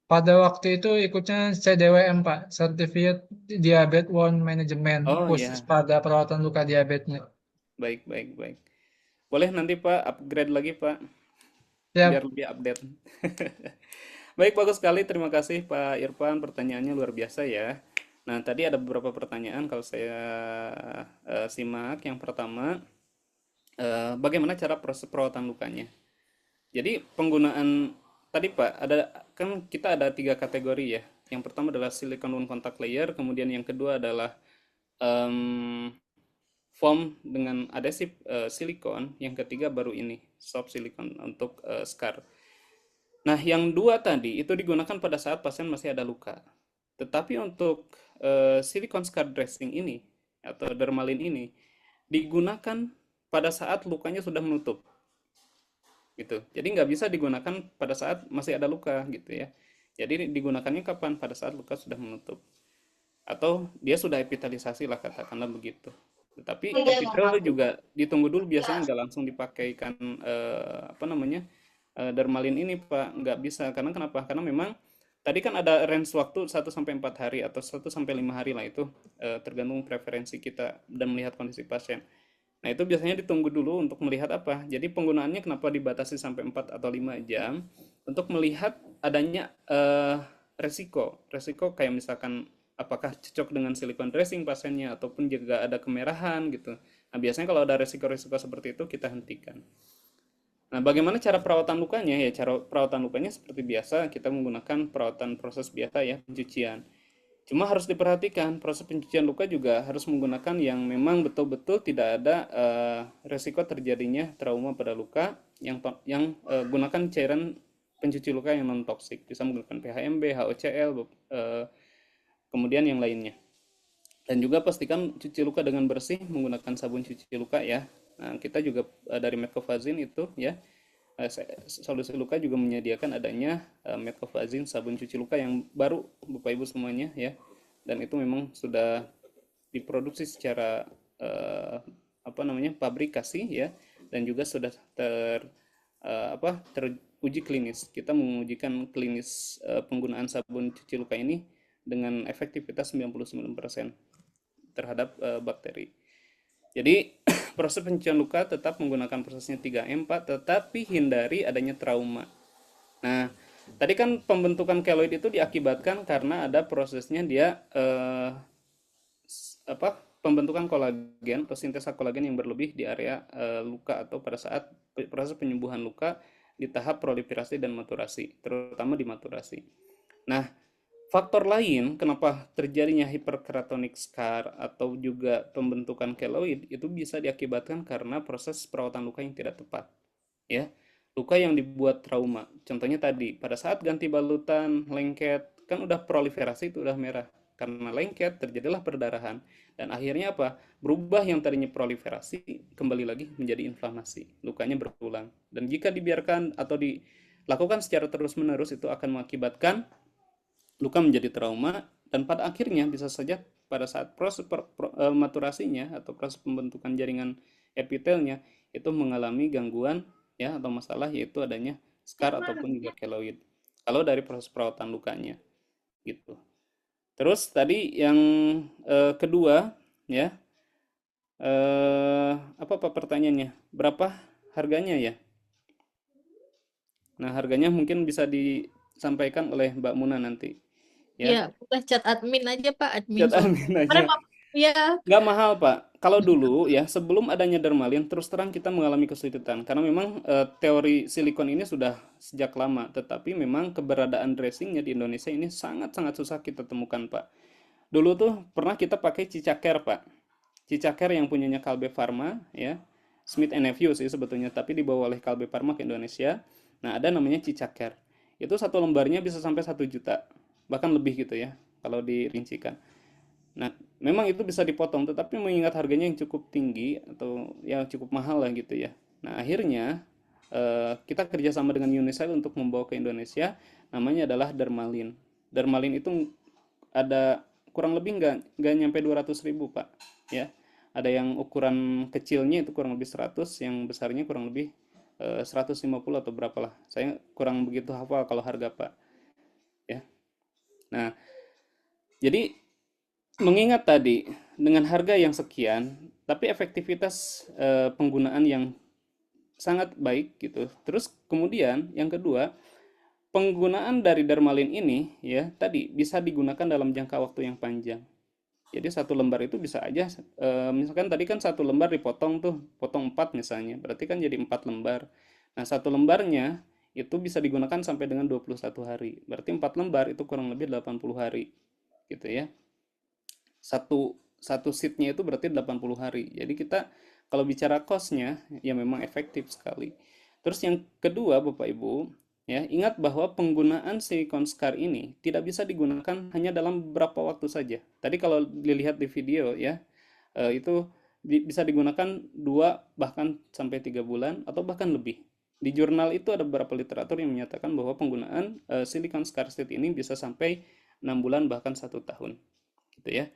Pada waktu itu ikutnya CDWM, Pak, Certificate Diabetes Wound Management, Oh khusus ya, pada perawatan luka diabetesnya. baik, baik, baik. Boleh nanti Pak upgrade lagi Pak, biar Ya, lebih update. Baik, bagus sekali. Terima kasih Pak Irfan. Pertanyaannya luar biasa ya. Nah, tadi ada beberapa pertanyaan kalau saya simak. Yang pertama, bagaimana cara proses perawatan lukanya? Jadi penggunaan tadi Pak, ada kan kita ada tiga kategori ya. Yang pertama adalah silicone wound contact layer, kemudian yang kedua adalah em, foam dengan adhesif silikon, yang ketiga baru ini soft silicone untuk scar. Nah, yang dua tadi itu digunakan pada saat pasien masih ada luka. Tetapi untuk silicone scar dressing ini atau dermalin ini digunakan pada saat lukanya sudah menutup gitu. Jadi nggak bisa digunakan pada saat masih ada luka gitu ya. Jadi digunakannya kapan? Pada saat luka sudah menutup atau dia sudah epitalisasi lah katakanlah begitu. Tetapi epitel juga ditunggu dulu biasanya nggak langsung dipakaikan apa namanya dermalin ini Pak, nggak bisa karena kenapa? Karena memang tadi kan ada range waktu 1 sampai 4 hari atau 1 sampai 5 hari lah itu tergantung preferensi kita dan melihat kondisi pasien. Nah, itu biasanya ditunggu dulu untuk melihat apa. Jadi penggunaannya kenapa dibatasi sampai 4 atau 5 jam? Untuk melihat adanya resiko. Resiko kayak misalkan apakah cocok dengan silicone dressing pasiennya ataupun juga ada kemerahan gitu. Nah, biasanya kalau ada resiko-resiko seperti itu kita hentikan. Nah, bagaimana cara perawatan lukanya? Ya, cara perawatan lukanya seperti biasa, kita menggunakan perawatan proses biasa ya, pencucian. Cuma harus diperhatikan, proses pencucian luka juga harus menggunakan yang memang betul-betul tidak ada resiko terjadinya trauma pada luka gunakan cairan pencuci luka yang non toksik, bisa menggunakan PHMB, HOCl, kemudian yang lainnya. Dan juga pastikan cuci luka dengan bersih menggunakan sabun cuci luka ya. Nah, kita juga dari Metcovazin itu ya, solusi luka juga menyediakan adanya Metcovazin sabun cuci luka yang baru Bapak Ibu semuanya ya. Dan itu memang sudah diproduksi secara apa namanya pabrikasi ya dan juga sudah teruji klinis. Kita mengujikan klinis penggunaan sabun cuci luka ini dengan efektivitas 99% terhadap bakteri. Jadi proses pencucian luka tetap menggunakan prosesnya 3M, Pak, tetapi hindari adanya trauma. Nah, tadi kan pembentukan keloid itu diakibatkan karena ada prosesnya dia pembentukan kolagen atau sintesa kolagen yang berlebih di area luka atau pada saat proses penyembuhan luka di tahap proliferasi dan maturasi, terutama di maturasi. Nah, faktor lain kenapa terjadinya hyperkeratonik scar atau juga pembentukan keloid itu bisa diakibatkan karena proses perawatan luka yang tidak tepat, ya. Luka yang dibuat trauma. Contohnya tadi, pada saat ganti balutan, lengket, kan udah proliferasi itu udah merah. Karena lengket terjadilah perdarahan dan akhirnya apa? Berubah yang tadinya proliferasi kembali lagi menjadi inflamasi. Lukanya berulang. Dan jika dibiarkan atau dilakukan secara terus-menerus itu akan mengakibatkan luka menjadi trauma dan pada akhirnya bisa saja pada saat proses maturasinya atau proses pembentukan jaringan epitelnya itu mengalami gangguan ya atau masalah yaitu adanya scar ataupun juga keloid. Kalau dari proses perawatan lukanya gitu. Terus tadi yang kedua ya apa pertanyaannya? Berapa harganya ya? Nah, harganya mungkin bisa disampaikan oleh Mbak Muna nanti. Ya, Ya, boleh chat admin aja Pak, admin chat soal. admin Kemarin aja. ya, Nggak mahal, Pak. Kalau dulu ya, sebelum adanya Dermalin, terus terang kita mengalami kesulitan. Karena memang teori silikon ini sudah sejak lama. Tetapi memang keberadaan dressingnya di Indonesia ini sangat-sangat susah kita temukan, Pak. Dulu tuh pernah kita pakai Cicaker, Pak. Cicaker yang punyanya Kalbe Pharma, ya. Smith Nephew sih sebetulnya, tapi dibawa oleh Kalbe Pharma ke Indonesia. Nah, ada namanya Cicaker. Itu satu lembarnya bisa sampai 1 juta. Bahkan lebih gitu ya, kalau dirincikan. Nah, memang itu bisa dipotong, tetapi mengingat harganya yang cukup tinggi atau yang cukup mahal lah gitu ya. Nah, akhirnya kita kerjasama dengan Unicell untuk membawa ke Indonesia, namanya adalah Dermalin. Dermalin itu ada kurang lebih nggak nyampe 200.000 Pak, ya. Ada yang ukuran kecilnya itu kurang lebih 100, yang besarnya kurang lebih 150 atau berapalah. Saya kurang begitu hafal kalau harga Pak, ya. Nah, jadi mengingat tadi dengan harga yang sekian, tapi efektivitas penggunaan yang sangat baik gitu. Terus kemudian yang kedua, penggunaan dari Dermalin ini ya tadi bisa digunakan dalam jangka waktu yang panjang. Jadi satu lembar itu bisa aja, misalkan tadi kan satu lembar dipotong tuh, potong 4 misalnya, berarti kan jadi 4 lembar. Nah, satu lembarnya itu bisa digunakan sampai dengan 21 hari. Berarti 4 lembar itu kurang lebih 80 hari. Gitu ya. Satu seatnya itu berarti 80 hari. Jadi kita kalau bicara cost-nya ya memang efektif sekali. Terus yang kedua Bapak Ibu, ya ingat bahwa penggunaan silikon scar ini tidak bisa digunakan hanya dalam beberapa waktu saja. Tadi kalau dilihat di video ya, itu bisa digunakan 2 bahkan sampai 3 bulan atau bahkan lebih. Di jurnal itu ada beberapa literatur yang menyatakan bahwa penggunaan silikon scar sheet ini bisa sampai 6 bulan bahkan 1 tahun. Gitu ya.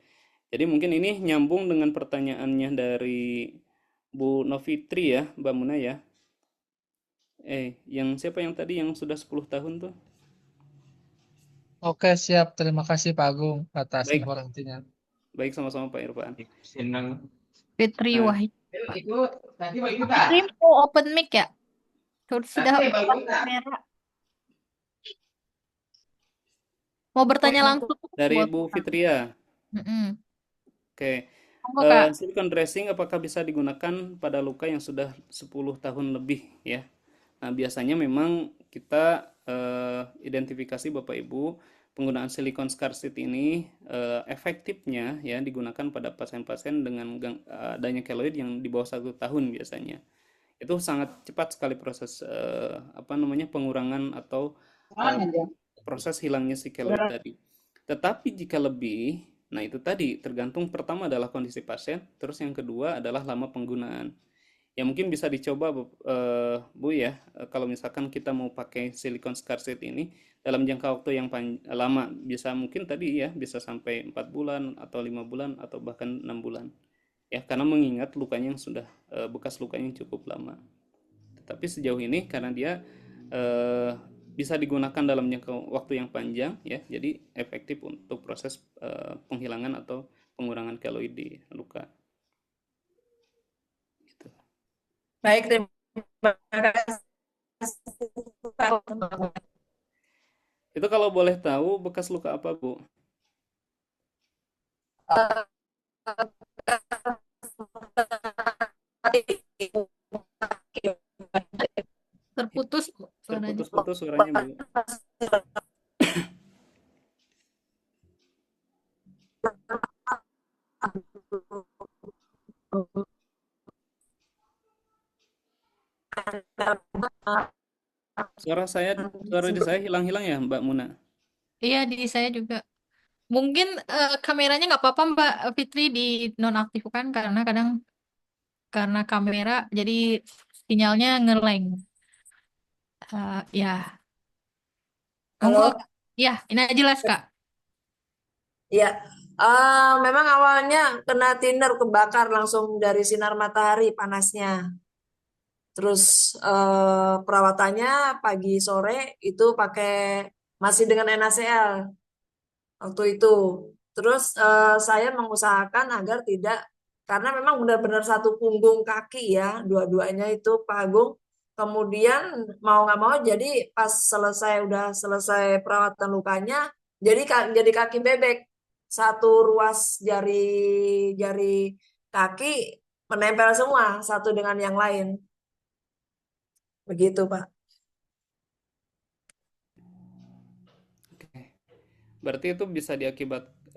Jadi mungkin ini nyambung dengan pertanyaannya dari Bu Novitri ya, Mbak Muna ya. Yang siapa yang tadi yang sudah 10 tahun tuh? Oke, siap. Terima kasih Pak Agung atas Baik, informasinya. baik sama-sama Pak Irfan. Senang. Fitri Nah, Wahid. Itu tadi bagi Fitri mau open mic ya? Sudah merah. Mau bertanya langsung dari buat Bu Fitria. Mm-mm. Oke. Monggo, Kak. Silicone dressing apakah bisa digunakan pada luka yang sudah 10 tahun lebih ya? Nah, biasanya memang kita identifikasi Bapak Ibu penggunaan silicone scar sheet ini efektifnya ya digunakan pada pasien-pasien dengan adanya keloid yang di bawah 1 tahun biasanya. Itu sangat cepat sekali proses pengurangan atau proses hilangnya si keloid tadi. Tetapi jika lebih, nah itu tadi tergantung pertama adalah kondisi pasien, terus yang kedua adalah lama penggunaan. Ya mungkin bisa dicoba Bu ya, kalau misalkan kita mau pakai silicone scar sheet ini dalam jangka waktu yang lama, bisa mungkin tadi ya bisa sampai 4 bulan atau 5 bulan atau bahkan 6 bulan. Ya, karena mengingat lukanya yang sudah bekas lukanya yang cukup lama. Tetapi sejauh ini karena dia eh, bisa digunakan dalam jangka waktu yang panjang ya, jadi efektif untuk proses penghilangan atau pengurangan keloid di luka. Baik, terima kasih Pak. Itu kalau boleh tahu bekas luka apa, Bu? Terputus Bu, suaranya. Terputus-putus suaranya, Bu. Suara di saya hilang-hilang ya, Mbak Muna? Iya, di saya juga. Mungkin kameranya nggak apa-apa Mbak Fitri di nonaktifkan karena kadang karena kamera jadi sinyalnya ngeleng. Ya, monggo. Halo, Ya, ini jelas Kak. ya. Memang awalnya kena tinder kebakar langsung dari sinar matahari panasnya. Terus perawatannya pagi sore itu pakai masih dengan NaCl waktu itu. Terus saya mengusahakan agar tidak, karena memang benar-benar satu punggung kaki ya, dua-duanya itu Pak Agung. Kemudian mau nggak mau, jadi pas udah selesai perawatan lukanya, jadi kaki bebek. Satu ruas jari jari kaki menempel semua satu dengan yang lain. Begitu, Pak. Oke. Berarti itu bisa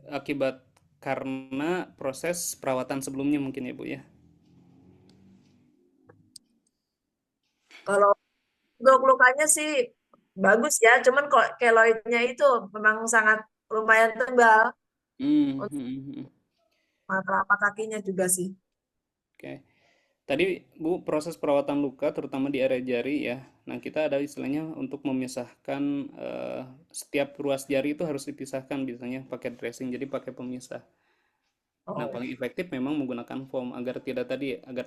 akibat karena proses perawatan sebelumnya mungkin ya, Bu ya? Kalau untuk lukanya sih bagus ya, cuman kok keloidnya itu memang sangat lumayan tebal. Hmm, Untuk hmm, hmm. telapak kakinya juga sih. Oke. Tadi Bu, proses perawatan luka terutama di area jari ya. Nah, kita ada istilahnya untuk memisahkan setiap ruas jari itu harus dipisahkan biasanya pakai dressing, jadi pakai pemisah. Nah, Oh, paling efektif memang menggunakan foam agar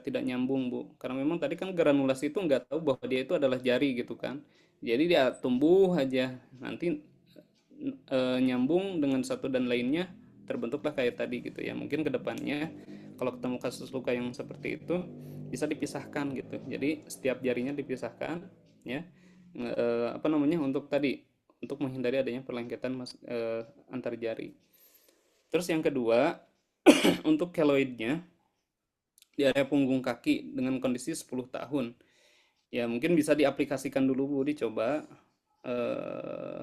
tidak nyambung, Bu. Karena memang tadi kan granulasi itu nggak tahu bahwa dia itu adalah jari gitu kan. Jadi dia tumbuh aja, nanti nyambung dengan satu dan lainnya terbentuklah kayak tadi gitu ya. Mungkin kedepannya kalau ketemu kasus luka yang seperti itu bisa dipisahkan gitu. Jadi setiap jarinya dipisahkan ya. Apa namanya untuk menghindari adanya perlengketan antar jari. Terus yang kedua untuk keloidnya di area punggung kaki dengan kondisi 10 tahun. Ya, mungkin bisa diaplikasikan dulu Bu, dicoba eh,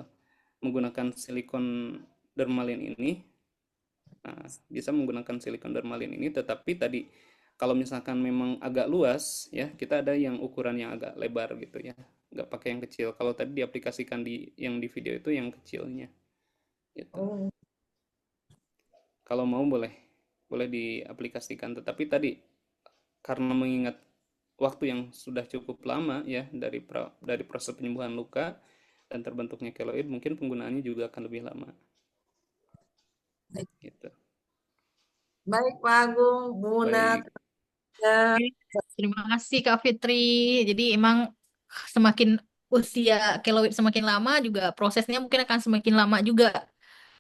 menggunakan silikon dermalin ini. Nah, bisa menggunakan silikon dermalin ini, tetapi tadi kalau misalkan memang agak luas, ya kita ada yang ukuran yang agak lebar gitu ya, nggak pakai yang kecil. Kalau tadi diaplikasikan yang di video itu yang kecilnya, gitu. oh, Kalau mau boleh diaplikasikan, tetapi tadi karena mengingat waktu yang sudah cukup lama ya dari proses penyembuhan luka dan terbentuknya keloid, mungkin penggunaannya juga akan lebih lama, baik. gitu. Baik, Pak Agung, Bu Munat. Baik. Ya. Terima kasih Kak Fitri. Jadi emang semakin usia keloid semakin lama juga prosesnya mungkin akan semakin lama juga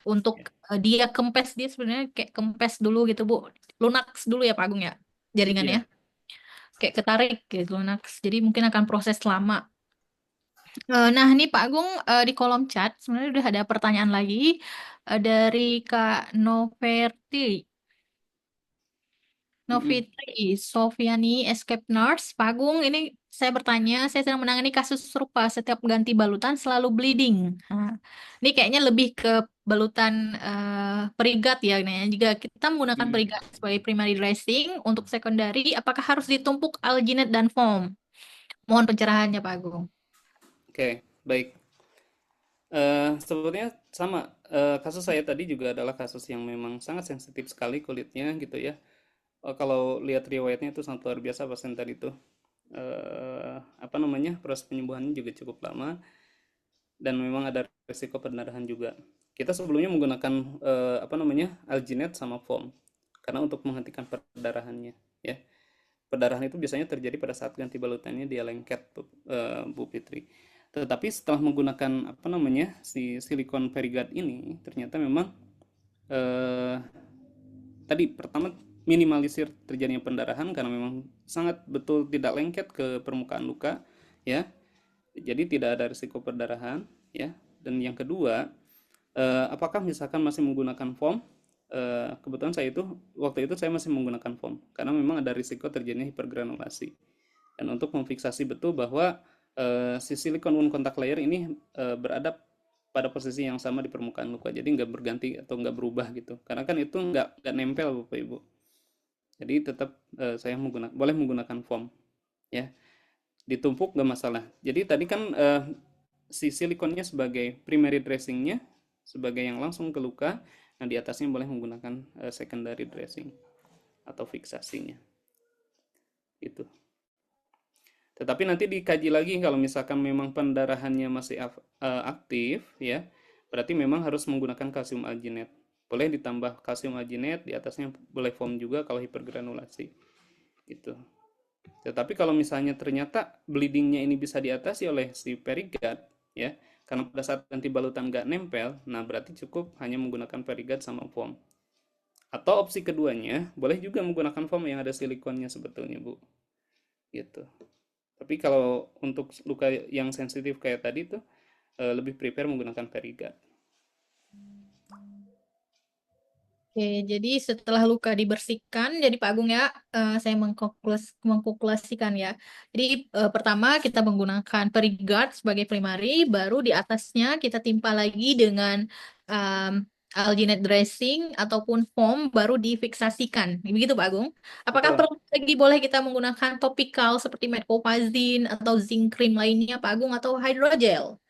untuk dia kempes dia sebenarnya kayak kempes dulu gitu Bu. Lunak dulu ya Pak Agung ya jaringannya. Iya. Kayak ketarik gitu lunak. Jadi mungkin akan proses lama. Nah, ini Pak Agung di kolom chat sebenarnya udah ada pertanyaan lagi dari Kak Noverti. Mm-mm. Novitri, Sofiani, Escape Nurse, Pak Agung, ini saya bertanya, saya sedang menangani kasus serupa, setiap ganti balutan selalu bleeding. Nah, ini kayaknya lebih ke balutan perigat ya. Nah, jika kita menggunakan Mm-mm. perigat sebagai primary dressing, untuk secondary, apakah harus ditumpuk alginate dan foam? Mohon pencerahannya, Pak Agung. Oke, baik. Sebetulnya sama, kasus saya tadi juga adalah kasus yang memang sangat sensitif sekali kulitnya gitu ya. Kalau lihat riwayatnya itu sangat luar biasa pasien tadi itu. Apa namanya, proses penyembuhannya juga cukup lama dan memang ada risiko perdarahan juga. Kita sebelumnya menggunakan apa namanya, alginate sama foam karena untuk menghentikan perdarahannya ya. Perdarahan itu biasanya terjadi pada saat ganti balutannya dia lengket Bu Fitri. Tetapi setelah menggunakan apa namanya si silikon Perigard ini ternyata memang eh, tadi pertama minimalisir terjadinya pendarahan karena memang sangat betul tidak lengket ke permukaan luka, ya. Jadi tidak ada risiko perdarahan, ya. Dan yang kedua, apakah misalkan masih menggunakan foam? Kebetulan waktu itu saya masih menggunakan foam karena memang ada risiko terjadinya hipergranulasi. Dan untuk memfiksasi betul bahwa si silikon wound contact layer ini berada pada posisi yang sama di permukaan luka, jadi nggak berganti atau nggak berubah gitu. Karena kan itu nggak nempel, Bapak Ibu. Jadi tetap saya boleh menggunakan foam, ya. Ditumpuk nggak masalah. Jadi tadi kan si silikonnya sebagai primary dressingnya, sebagai yang langsung ke luka. Nah, di atasnya boleh menggunakan secondary dressing atau fiksasinya. Itu. Tetapi nanti dikaji lagi kalau misalkan memang pendarahannya masih aktif, ya, berarti memang harus menggunakan kalsium alginate. Boleh ditambah kalsium alginate, di atasnya boleh foam juga kalau hipergranulasi. Gitu. Tetapi kalau misalnya ternyata bleedingnya ini bisa diatasi oleh si Perigard, ya, karena pada saat ganti balutan nggak nempel, nah berarti cukup hanya menggunakan Perigard sama foam. Atau opsi keduanya, boleh juga menggunakan foam yang ada silikonnya sebetulnya, Bu. Gitu. Tapi kalau untuk luka yang sensitif kayak tadi tuh, lebih prepare menggunakan Perigard. Oke, jadi setelah luka dibersihkan, jadi Pak Agung ya, saya mengkonklasikan ya. Jadi pertama kita menggunakan Perigard sebagai primary, baru di atasnya kita timpa lagi dengan alginate dressing ataupun foam, baru difiksasikan. Begitu Pak Agung. Apakah Betul. boleh kita menggunakan topikal seperti metcopazine atau zinc cream lainnya Pak Agung atau hydrogel?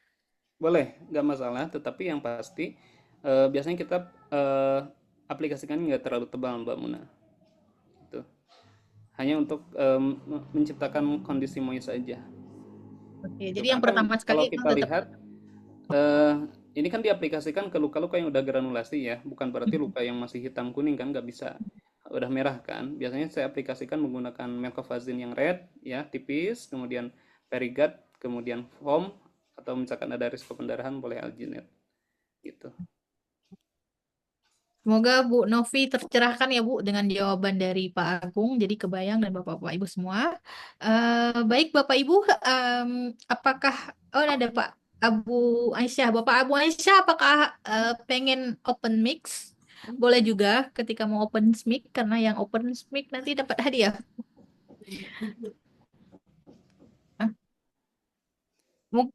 Boleh, nggak masalah. Tetapi yang pasti biasanya kita aplikasikan nggak terlalu tebal, Mbak Muna. Gitu. Hanya untuk menciptakan kondisi moist saja. Oke, Gitu. jadi yang Karena pertama kalau sekali kita lihat, ini kan diaplikasikan ke luka-luka yang udah granulasi ya, bukan berarti luka yang masih hitam kuning kan nggak bisa. Udah merah kan. Biasanya saya aplikasikan menggunakan metcopazine yang red ya, tipis, kemudian Perigard, kemudian foam, atau misalkan ada risiko pendarahan boleh alginate. Gitu. Semoga Bu Novi tercerahkan ya Bu dengan jawaban dari Pak Agung. Jadi kebayang dan Bapak-Bapak Ibu semua. Baik Bapak Ibu, apakah ada Pak Abu Aisyah, Bapak Abu Aisyah, apakah pengen open mix? Boleh juga ketika mau open mic karena yang open mic nanti dapat hadiah. Ah, mu-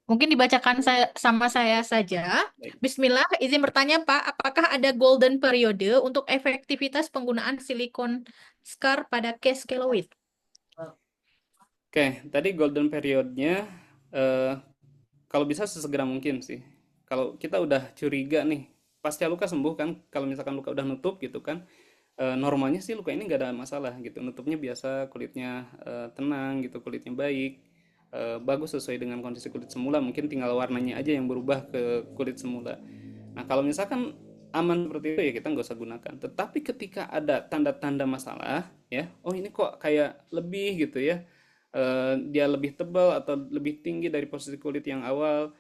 Mungkin dibacakan sama saya saja. Baik. Bismillah, izin bertanya Pak, apakah ada golden periode untuk efektivitas penggunaan silikon scar pada case keloid? Oke, tadi golden periodnya kalau bisa sesegera mungkin sih. Kalau kita udah curiga nih, pasca luka sembuh kan, kalau misalkan luka udah nutup gitu kan, normalnya sih luka ini nggak ada masalah gitu, nutupnya biasa, kulitnya tenang gitu, kulitnya baik, bagus sesuai dengan kondisi kulit semula, mungkin tinggal warnanya aja yang berubah ke kulit semula. Nah kalau misalkan aman seperti itu ya kita nggak usah gunakan. Tetapi ketika ada tanda-tanda masalah, ya, oh ini kok kayak lebih gitu ya, dia lebih tebal atau lebih tinggi dari posisi kulit yang awal,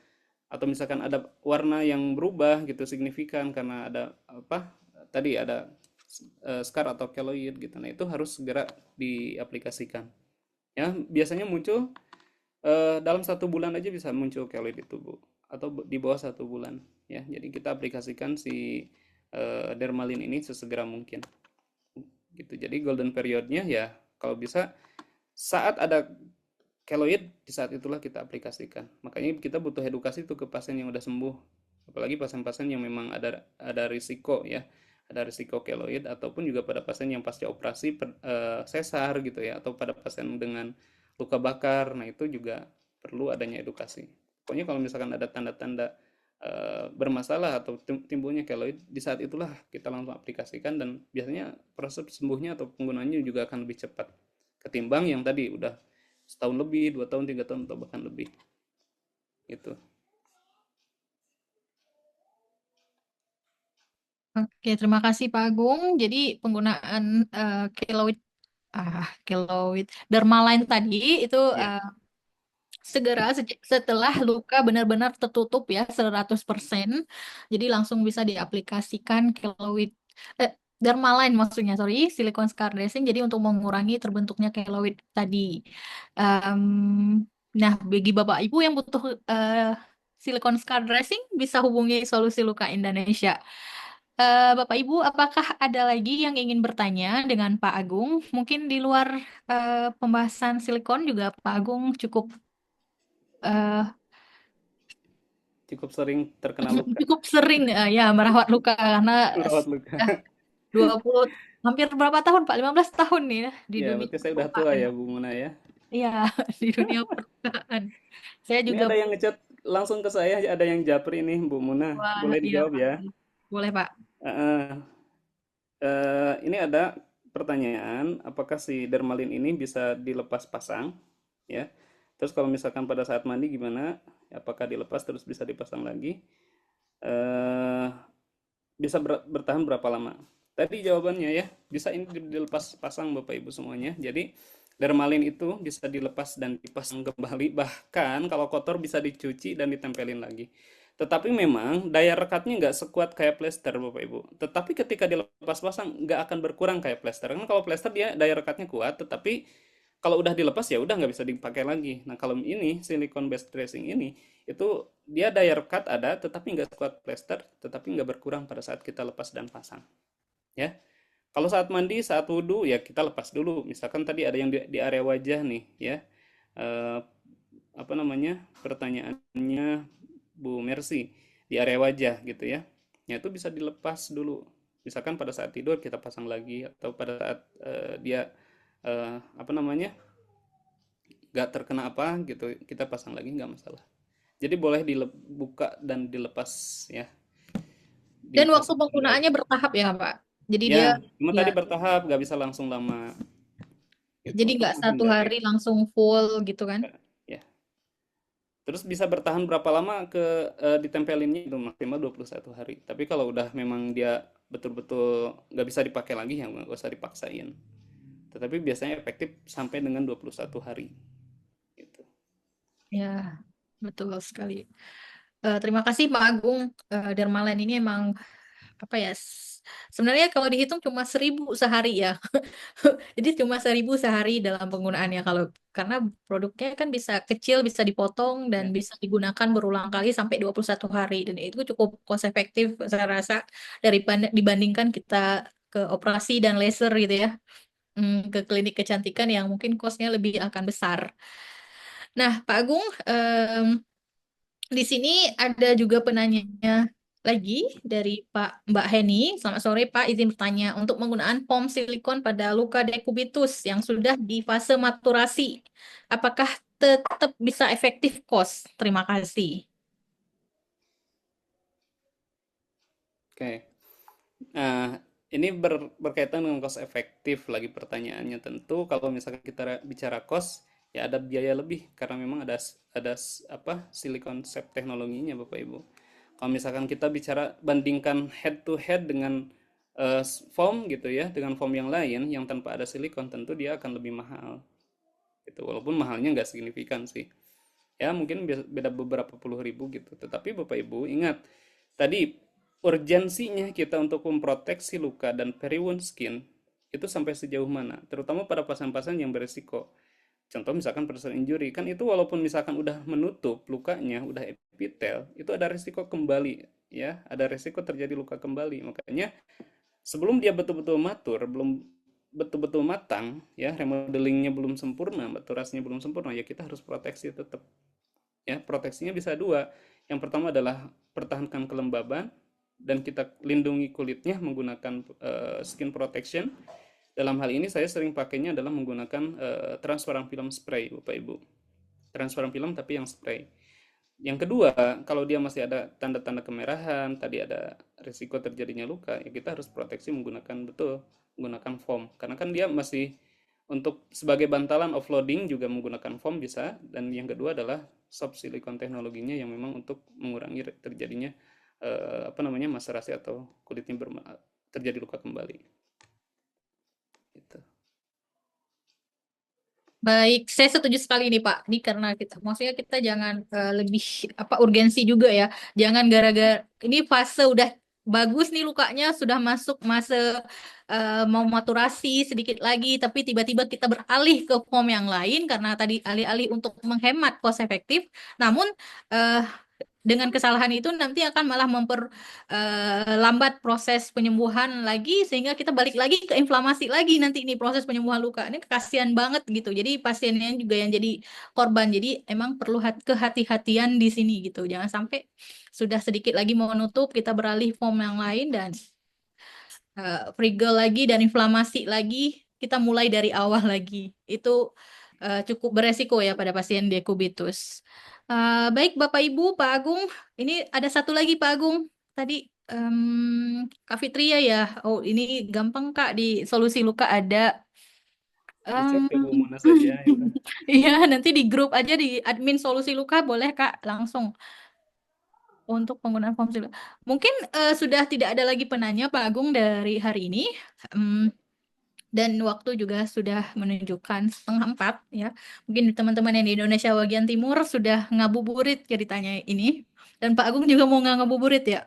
atau misalkan ada warna yang berubah gitu signifikan karena ada apa tadi ada scar atau keloid gitu. Nah, itu harus segera diaplikasikan. Ya, biasanya muncul dalam 1 bulan aja bisa muncul keloid itu, Bu. Atau di bawah 1 bulan. Ya, jadi kita aplikasikan si dermalin ini sesegera mungkin. Gitu. Jadi golden periodnya ya kalau bisa saat ada keloid, di saat itulah kita aplikasikan. Makanya kita butuh edukasi tuh ke pasien yang udah sembuh. Apalagi pasien-pasien yang memang ada risiko ya, ada risiko keloid, ataupun juga pada pasien yang pasca operasi sesar gitu ya, atau pada pasien dengan luka bakar. Nah, itu juga perlu adanya edukasi. Pokoknya kalau misalkan ada tanda-tanda bermasalah atau timbulnya keloid, di saat itulah kita langsung aplikasikan, dan biasanya proses sembuhnya atau penggunaannya juga akan lebih cepat ketimbang yang tadi udah setahun lebih, 2 tahun, 3 tahun, atau bahkan lebih. Gitu. Oke, terima kasih Pak Agung. Jadi penggunaan keloid dermaline tadi itu Ya. segera setelah luka benar-benar tertutup ya 100%. Jadi langsung bisa diaplikasikan keloid Dermaline maksudnya, sorry, silicone scar dressing. Jadi untuk mengurangi terbentuknya keloid tadi. Em, nah, bagi Bapak Ibu yang butuh silicone scar dressing, bisa hubungi Solusi Luka Indonesia. Bapak Ibu, apakah ada lagi yang ingin bertanya dengan Pak Agung? Mungkin di luar pembahasan silikon juga Pak Agung cukup eh, Cukup sering terkena luka, cukup sering ya merawat luka karena merawat luka. sudah 20 hampir berapa tahun Pak? 15 tahun nih ya di Ya, dunia berarti saya udah tua perlukaan. ya, Bu Muna ya. Iya, di dunia perlukaan. Saya Ini juga ada yang ngechat langsung ke saya, ada yang japri nih, Bu Muna. wah, Boleh iya dijawab Pak. ya? Boleh Pak. Heeh. Ini ada pertanyaan, apakah si dermalin ini bisa dilepas pasang? Ya. Terus kalau misalkan pada saat mandi gimana? Apakah dilepas terus bisa dipasang lagi? Eh, Bisa bertahan berapa lama? Tadi jawabannya ya, bisa ini dilepas pasang Bapak Ibu semuanya. Jadi dermalin itu bisa dilepas dan dipasang kembali, bahkan kalau kotor bisa dicuci dan ditempelin lagi. Tetapi memang daya rekatnya nggak sekuat kayak plester Bapak Ibu. Tetapi ketika dilepas pasang nggak akan berkurang kayak plester. Karena kalau plester dia daya rekatnya kuat, tetapi kalau udah dilepas ya udah nggak bisa dipakai lagi. Nah kalau ini silicone based dressing ini itu dia daya rekat ada, tetapi nggak sekuat plester, tetapi nggak berkurang pada saat kita lepas dan pasang. Ya, kalau saat mandi, saat wudhu ya kita lepas dulu. Misalkan tadi ada yang di area wajah nih, ya. Eh, Apa namanya? Pertanyaannya Bu Mercy di area wajah gitu ya. Ya itu bisa dilepas dulu. Misalkan pada saat tidur kita pasang lagi atau pada saat dia apa namanya? Nggak terkena apa gitu kita pasang lagi nggak masalah. Jadi boleh dibuka dan dilepas ya, Dan waktu dipasang kembali. penggunaannya bertahap ya Pak. Jadi Ya, dia cuma ya tadi bertahap, nggak bisa langsung lama gitu jadi untuk nggak satu menghindari. hari langsung full gitu kan. Ya. Terus bisa bertahan berapa lama ditempelinnya itu maksimal 21 hari. Tapi kalau udah memang dia betul-betul nggak bisa dipakai lagi ya nggak usah dipaksain. Tetapi biasanya efektif sampai dengan 21 hari gitu. Ya, betul sekali. Terima kasih Pak Agung. Dermaline ini emang apa ya? Sebenarnya kalau dihitung cuma 1.000 sehari ya. Jadi cuma 1.000 sehari dalam penggunaannya kalau karena produknya kan bisa kecil, bisa dipotong dan Ya. bisa digunakan berulang kali sampai 21 hari dan itu cukup cost efektif saya rasa daripada dibandingkan kita ke operasi dan laser gitu ya. Ke klinik kecantikan yang mungkin costnya lebih akan besar. Nah, Pak Agung, di sini ada juga penanya lagi dari Mbak Heni. Selamat sore Pak, izin bertanya. Untuk penggunaan foam silikon pada luka dekubitus yang sudah di fase maturasi, apakah tetap bisa efektif kos? Terima kasih. Oke. Nah, ini berkaitan dengan cost efektif lagi pertanyaannya tentu kalau misalkan kita bicara cost ya ada biaya lebih karena memang apa silikon sep teknologinya Bapak Ibu. Kalau misalkan kita bicara bandingkan head to head dengan foam gitu ya, dengan foam yang lain yang tanpa ada silikon tentu dia akan lebih mahal. Gitu. Walaupun mahalnya nggak signifikan sih. Ya mungkin beda beberapa puluh ribu gitu. Tetapi Bapak Ibu ingat tadi urgensinya kita untuk memproteksi luka dan peri-wound skin itu sampai sejauh mana, terutama pada pasien-pasien yang beresiko. Contoh misalkan person injury, kan itu walaupun misalkan udah menutup lukanya, udah epitel, itu ada risiko kembali, ya, ada risiko terjadi luka kembali. Makanya sebelum dia betul-betul matur, belum betul-betul matang, ya, remodelingnya belum sempurna, maturasinya belum sempurna, ya kita harus proteksi tetap. Ya, proteksinya bisa dua. Yang pertama adalah pertahankan kelembaban dan kita lindungi kulitnya menggunakan skin protection. Dalam hal ini saya sering pakainya adalah menggunakan transparan film spray, Bapak Ibu. Transparan film tapi yang spray. Yang kedua, kalau dia masih ada tanda-tanda kemerahan, tadi ada risiko terjadinya luka, ya kita harus proteksi menggunakan foam. Karena kan dia masih untuk sebagai bantalan offloading juga menggunakan foam bisa. Dan yang kedua adalah soft silicone teknologinya yang memang untuk mengurangi terjadinya apa namanya maserasi atau kulitnya terjadi luka kembali. Gitu. Baik, saya setuju sekali nih Pak. Ini karena maksudnya kita jangan lebih apa urgensi juga ya. Jangan gara-gara ini fase udah bagus nih lukanya, sudah masuk mau maturasi sedikit lagi, tapi tiba-tiba kita beralih ke form yang lain karena tadi alih-alih untuk menghemat cost efektif, namun eh, dengan kesalahan itu nanti akan malah memperlambat proses penyembuhan lagi sehingga kita balik lagi ke inflamasi lagi nanti ini proses penyembuhan luka. Ini kasihan banget gitu. Jadi pasiennya juga yang jadi korban. Jadi emang perlu kehati-hatian di sini gitu. Jangan sampai sudah sedikit lagi mau nutup kita beralih form yang lain dan prigel lagi dan inflamasi lagi, kita mulai dari awal lagi. Itu cukup beresiko ya pada pasien dekubitus. Baik Bapak Ibu, Pak Agung, ini ada satu lagi Pak Agung. Tadi Kak Fitria ya. Oh, ini gampang Kak di solusi luka ada. Dicek ke Bu Em, Mona saja ya udah. Iya, nanti di grup aja di admin solusi luka boleh Kak langsung untuk penggunaan form sila. Mungkin sudah tidak ada lagi penanya Pak Agung dari hari ini. Em, dan waktu juga sudah menunjukkan 3:30 ya. Mungkin teman-teman yang di Indonesia bagian timur sudah ngabuburit ceritanya ini. Dan Pak Agung juga mau ngabuburit ya.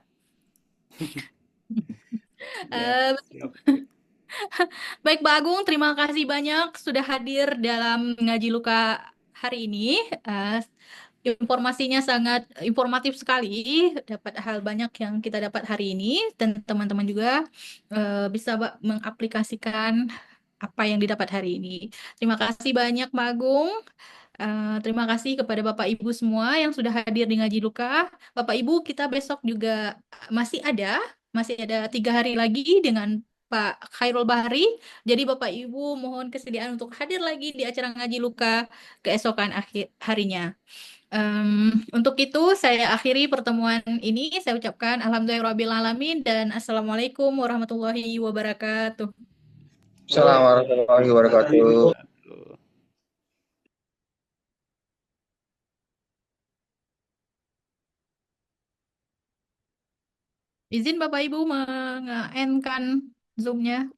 Ya, Eh, siap. Baik Pak Agung, terima kasih banyak sudah hadir dalam ngaji luka hari ini. Eh, Informasinya sangat informatif sekali, dapat hal banyak yang kita dapat hari ini dan teman-teman juga bisa mengaplikasikan apa yang didapat hari ini. Terima kasih banyak Pak Agung. Terima kasih kepada Bapak Ibu semua yang sudah hadir di Ngaji Luka. Bapak Ibu, kita besok juga masih ada 3 hari lagi dengan Pak Khairul Bahari. Jadi Bapak Ibu mohon kesediaan untuk hadir lagi di acara Ngaji Luka keesokan akhir harinya. Untuk itu saya akhiri pertemuan ini. Saya ucapkan Alhamdulillahirrahmanirrahim dan Assalamualaikum warahmatullahi wabarakatuh. Assalamualaikum warahmatullahi wabarakatuh. Aduh. Izin Bapak Ibu mengen-kan Zoom-nya.